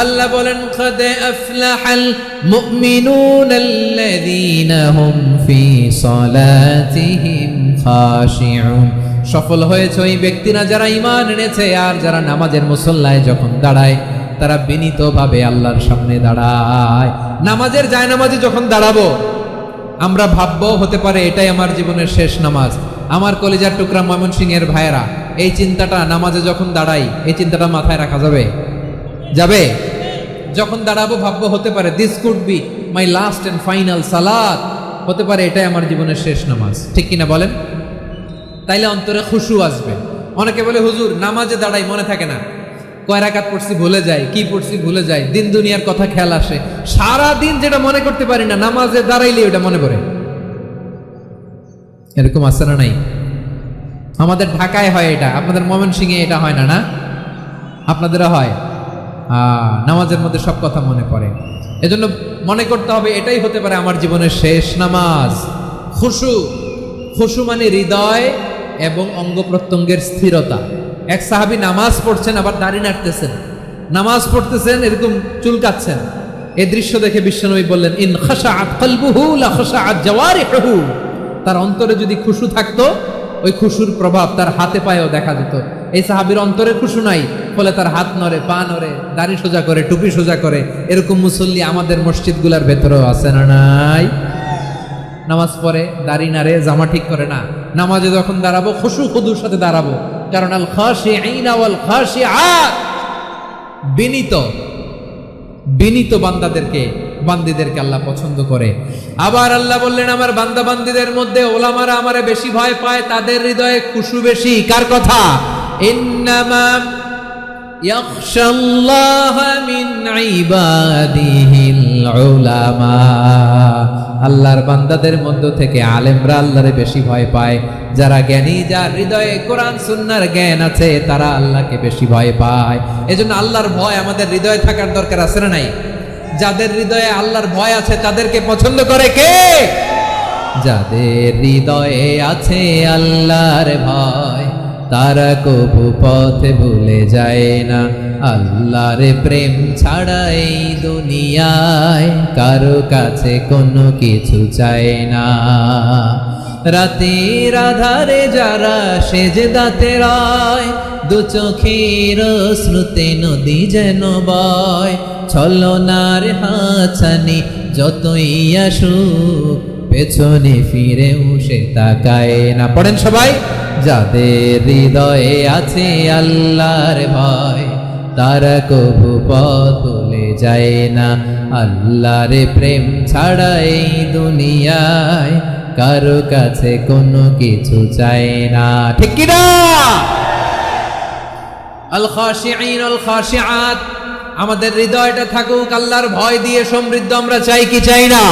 আল্লাহ বলেন, قد أفلح المؤمنون الذين هم في صلاتهم خاشعون। সফল হয়েছে ওই ব্যক্তিরা যারা ঈমান এনেছে আর যারা নামাজের মুসল্লায় যখন দাঁড়ায় তারা বিনীতভাবে আল্লাহর সামনে দাঁড়ায়। নামাজের জায়নামাজে যখন দাঁড়াবো আমরা ভাববো হতে পারে এটাই আমার জীবনের শেষ নামাজ। আমার কলিজার টুকরা ময়মনসিংহের ভাইয়েরা, এই চিন্তাটা নামাজে যখন দাঁড়াই, এই চিন্তাটা মাথায় রাখা যাবে? যাবে? যখন দাঁড়াবো ভাববো হতে পারে this could be my last and final সালাত, হতে পারে এটাই আমার জীবনের শেষ নামাজ। ঠিক কিনা বলেন? তাইলে অন্তরে খুশু আসবে। অনেকে বলে, হুজুর নামাজে দাঁড়াই মনে থাকে না, কয় রাকাত পড়ছি ভুলে যাই, কি পড়ছি ভুলে যাই, দিন দুনিয়ার কথা খেয়াল আসে, সারা দিন যেটা মনে করতে পারি না নামাজে দাঁড়াইলে ওটা মনে পড়ে। এরকম আছে না নাই? আমাদের ঢাকায় হয় এটা, আপনাদের ময়মনসিংহে এটা হয় না? না, আপনাদেরও হয়। নামাজের মধ্যে সব কথা মনে পড়ে। এজন্য মনে করতে হবে এটাই হতে পারে আমার জীবনের শেষ নামাজ। খুশু, খুশু মানে হৃদয় এবং অঙ্গ প্রত্যঙ্গের স্থিরতা। এক সাহাবী নামাজ পড়ছেন আবার দাড়ি নাড়তেছেন, নামাজ পড়তেছেন এরকম চুলকাচ্ছেন। এই দৃশ্য দেখে বিশ্বনবী বললেন, ইন খাশাআত কলবুহু লা খাশাআত জাওয়ারিহুহু। তার অন্তরে যদি খুশু থাকতো, ওই খুশুর প্রভাব তার হাতে পায়েও দেখা যেত। এই সাহাবীর অন্তরে খুশু নাই, ফলে তার হাত নড়ে, পা নড়ে, দাড়ি সোজা করে, টুপি সোজা করে। এরকম মুসল্লি আমাদের মসজিদগুলোর ভেতরেও আছে না নাই? নামাজ পড়ে, দাড়ি নাড়ে, জামা ঠিক করে না। নামাজে যখন দাঁড়াবো খুশু খুদুর সাথে দাঁড়াবো, কারণ আল খাশিঈনা ওয়াল খাশিআত, বিনীত, বিনীত বান্দিদেরকে আল্লাহ পছন্দ করে। আবার আল্লাহ বললেন, আমার বান্দা বান্দিদের মধ্যে ওলামারা আমারে বেশি ভয় পায়, তাদের হৃদয়ে খুশু বেশি। কার কথা? ইন্নামা ইয়াখশাল্লাহা মিন ইবাদিহিল উলামা। আল্লাহর বান্দাদের মধ্য থেকে আলেমরা আল্লাহরে বেশি ভয় পায়। যারা জ্ঞানী, যার হৃদয়ে কোরআন সুন্নাহর জ্ঞান আছে, তারা আল্লাহকে বেশি ভয় পায়। এজন্য আল্লাহর ভয় আমাদের হৃদয়ে থাকার দরকার আছে না নাই? যাদের হৃদয়ে আল্লাহর ভয় আছে তাদেরকে পছন্দ করে কে? যাদের হৃদয়ে আছে আল্লাহর ভয়, তারা কবু পথে ভুলে যায় না। আল্লাহর প্রেম ছাড়া এই দুনিয়ায় কারো কাছে কোনো কিছু চায় না। রাতের আধারে যারা সেজদাতে রয়, দু চোখের শ্রুতে নদী যেন বয়। ছলনার হাছানি যতই আসুক, পেছনে ফিরেও সে তাকায় না। পড়েন সবাই, যাদের হৃদয়ে আছে আল্লাহর ভয়, তারা কবু পথ ভুলে যায় না। আল্লাহর প্রেম ছাড়া এই দুনিয়ায় কারো কাছে কোনো কিছু চায় না। ঠিক কি না? আল খাশিঈন আল খাশিআত, আমাদের হৃদয়টা থাকুক আল্লাহর ভয় দিয়ে সমৃদ্ধ। আমরা চাই কি চাই না?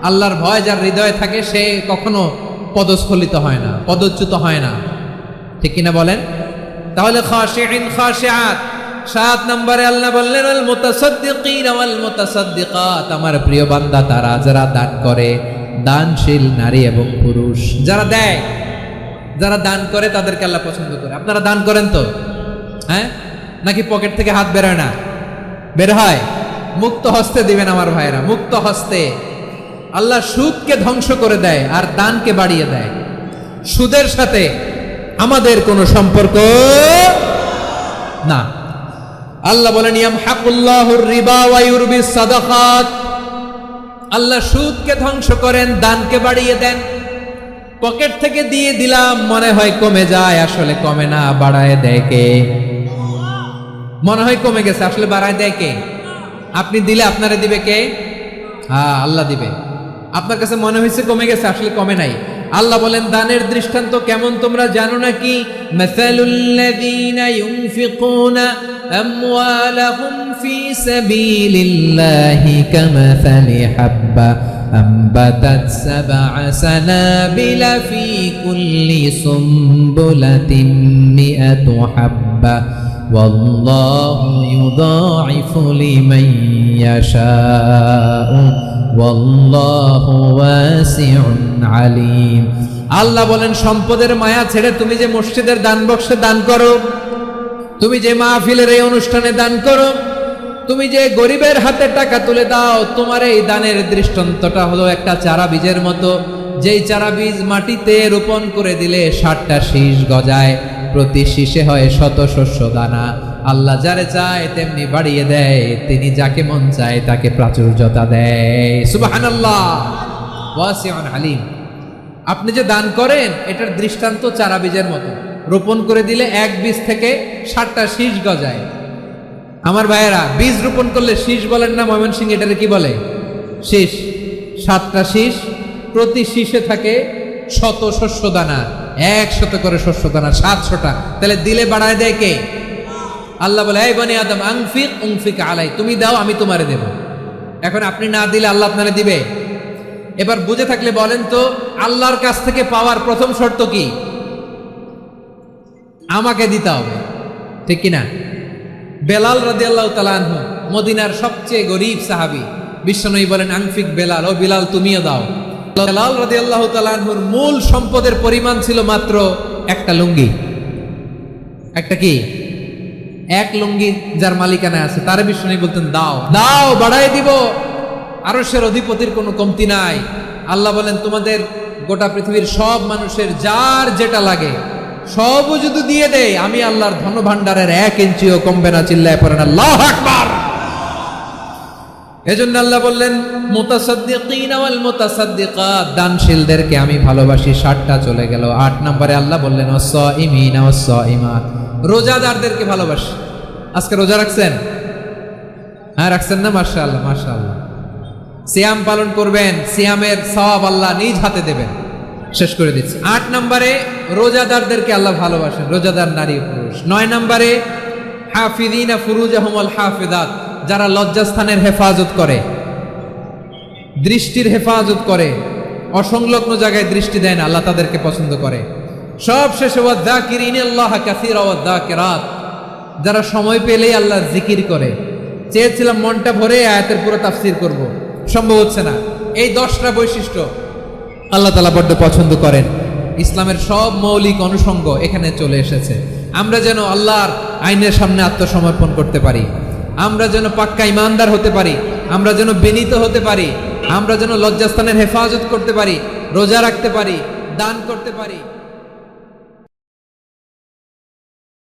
আল্লাহর ভয় যার হৃদয়ে থাকে সে কখনো পদস্খলিত হয় না, পদচ্যুত হয় না, ঠিক কিনা বলেন? তাহলে খাশিঈন খাশিআত। 7 নম্বরে আল্লাহ বললেন আল মুতাসাদ্দিকিন ওয়াল মুতাসাদ্দিকাত, আমার প্রিয় বান্দা তারা যারা দান করে, দানশীল নারী এবং পুরুষ যারা দেয়, যারা দান করে তাদেরকে আল্লাহ পছন্দ করে। আপনারা দান করেন তো? হ্যাঁ, নাকি পকেট থেকে হাত বেরোয় না? বের হয়। মুক্ত হস্তে দিবেন আমার ভাইরা, মুক্ত হস্তে। আল্লাহ সুদকে ধ্বংস করে দেয় আর দানকে বাড়িয়ে দেয়। সুদের সাথে আমাদের কোনো সম্পর্ক না। আল্লাহ বলেন ইয়ামহাকুল্লাহুর রিবা ওয়া ইউরবিস সাদাকাত, আল্লাহ সুদকে ধ্বংস করেন, দানকে বাড়িয়ে দেন। পকেট থেকে দিয়ে দিলাম মনে হয় কমে যায়, আসলে কমে না, বাড়ায় দেয় কে? মনে হয় কমে গেছে, আসলে বাড়ায় দেয় কে? আপনি দিলে আপনারে দিবে কে? হ্যাঁ, আল্লাহ দিবে। আপনার কাছে মনে হয়েছে কমে গেছে, আসলে কমে নাই। আল্লাহ বলেন দানের দৃষ্টান্ত কেমন তোমরা জানো নাকি? মাসালুল্লাযীনা ইউনফিকুনা আমওয়ালাহুম ফি সাবিলিল্লাহি কামাসালি হাব্বা أنبتت 7 سنابل في كل سنبلة 100 حبة والله يضاعف لمن يشاء والله واسع عليم। আল্লাহ বলেন সম্পদের মায়া ছেড়ে তুমি যে মসজিদের দান বক্সে দান করো, তুমি যে মাহফিলের এই অনুষ্ঠানে দান করো, তুমি যে গরিবের হাতে টাকা তুলে দাও, তোমার এই দানের দৃষ্টান্তটা হলো একটা চারা বীজের মতো। যেই চারা বীজ মাটিতে রোপণ করে দিলে 60টা শীষ গজায়, প্রতি শীষে হয় 100 শস্য দানা। আল্লাহ যারে চায় তেমনি বাড়িয়ে দেয়, তিনি যাকে মন চায় তাকে প্রাচুর্যতা দেয়। সুবহানাল্লাহ, ওয়াসিউন আলিম। আপনি যে দান করেন এটার দৃষ্টান্ত চারা বীজের মতো, রোপণ করে দিলে এক বীজ থেকে 60টা শীষ গজায়। আমার ভাইয়েরা, বীজ রোপণ করলে শীষ বলেন না ময়মনসিংহ, এটারে কি বলে? শীষ। 7টা শীষ, প্রতি শীষে থাকে 100 শস্য দানা, 100 করে শস্য দানা, 700টা। তাহলে দিলে বাড়ায় দেয় কে? আল্লাহ বলে এই বনি আদম আনফিক উনফিক আলাই, তুমি দাও আমি তোমারে দেব। এখন আপনি না দিলে আল্লাহ আপনারে দিবে? এবার বুঝে থাকলে বলেন তো, আল্লাহর কাছ থেকে পাওয়ার প্রথম শর্ত কি? আমাকে দিতে হবে, ঠিক কিনা? বেলাল রাদিয়াল্লাহু তাআলা আনহু, মদিনার সবচেয়ে গরীব সাহাবী, বিশ্বনবী বলেন আনফিক বেলাল, ও বেলাল তুমিও দাও। বেলাল রাদিয়াল্লাহু তাআলা আনহুর মূল সম্পদের পরিমাণ ছিল মাত্র একটা লুঙ্গি। একটা কি? এক লুঙ্গি যার মালিকানা আছে তার বিশ্বনবী বলতেন দাও দাও, বাড়াই দিব। আরশের অধিপতির কোনো কমতি নাই। আল্লাহ বলেন তোমাদের গোটা পৃথিবীর সব মানুষের যার যেটা লাগে সবও যদি দিয়ে দেয়, আমি আল্লাহর ধন ভান্ডারের 1 ইঞ্চিও কমবে না। চিল্লায় পড়েন আল্লাহু আকবার। এজন্য আল্লাহ বললেন মুতাসাদ্দিকিন ওয়াল মুতাসাদ্দিকাত, দানশীলদেরকে আমি ভালোবাসি। 60টা চলে গেল। 8 নম্বরে আল্লাহ বললেন ওয়াস-সাইমিনা ওয়াস-সাইমাত, রোজাদারদেরকে ভালোবাসি। আজকে রোজা রাখছেন? হ্যাঁ, রাখছেন না? মাশাআল্লাহ মাশাআল্লাহ। সিয়াম পালন করবেন, সিয়ামের সওয়াব আল্লাহ নিজ হাতে দেবেন। শেষ করে দিচ্ছি। 8 নম্বরে রোজাদারদেরকে আল্লাহ ভালোবাসেন, রোজাদার নারী পুরুষ। 9 নম্বরে হাফিযিনা ফুরুজাহুম ওয়াল হাফিযাত, যারা লজ্জাস্থানের হেফাজত করে, দৃষ্টির হেফাজত করে, অসংলগ্ন জায়গায় দৃষ্টি দেয় না, আল্লাহ তাদেরকে পছন্দ করে। সব শেষে ওয়াযাকিরিনাল্লাহ কাসীরা ওয়াযাকিরাত, যারা সময় পেলেই আল্লাহ জিকির করে। চেয়েছিলাম মনটা ভরে আয়াতের পুরো তাফসীর করব, সম্ভব হচ্ছে না। এই 10টা বৈশিষ্ট্য আল্লাহ তাআলা বড্ড পছন্দ করেন। ইসলামের সব মৌলিক অনুষঙ্গ এখানে চলে এসেছে। আমরা যেন আল্লাহর আইনের সামনে আত্মসমর্পণ করতে পারি, আমরা যেন পাক্কা ইমানদার হতে পারি, আমরা যেন বিনীত হতে পারি, আমরা যেন লজ্জাস্থানের হেফাজত করতে পারি, রোজা রাখতে পারি, দান করতে পারি।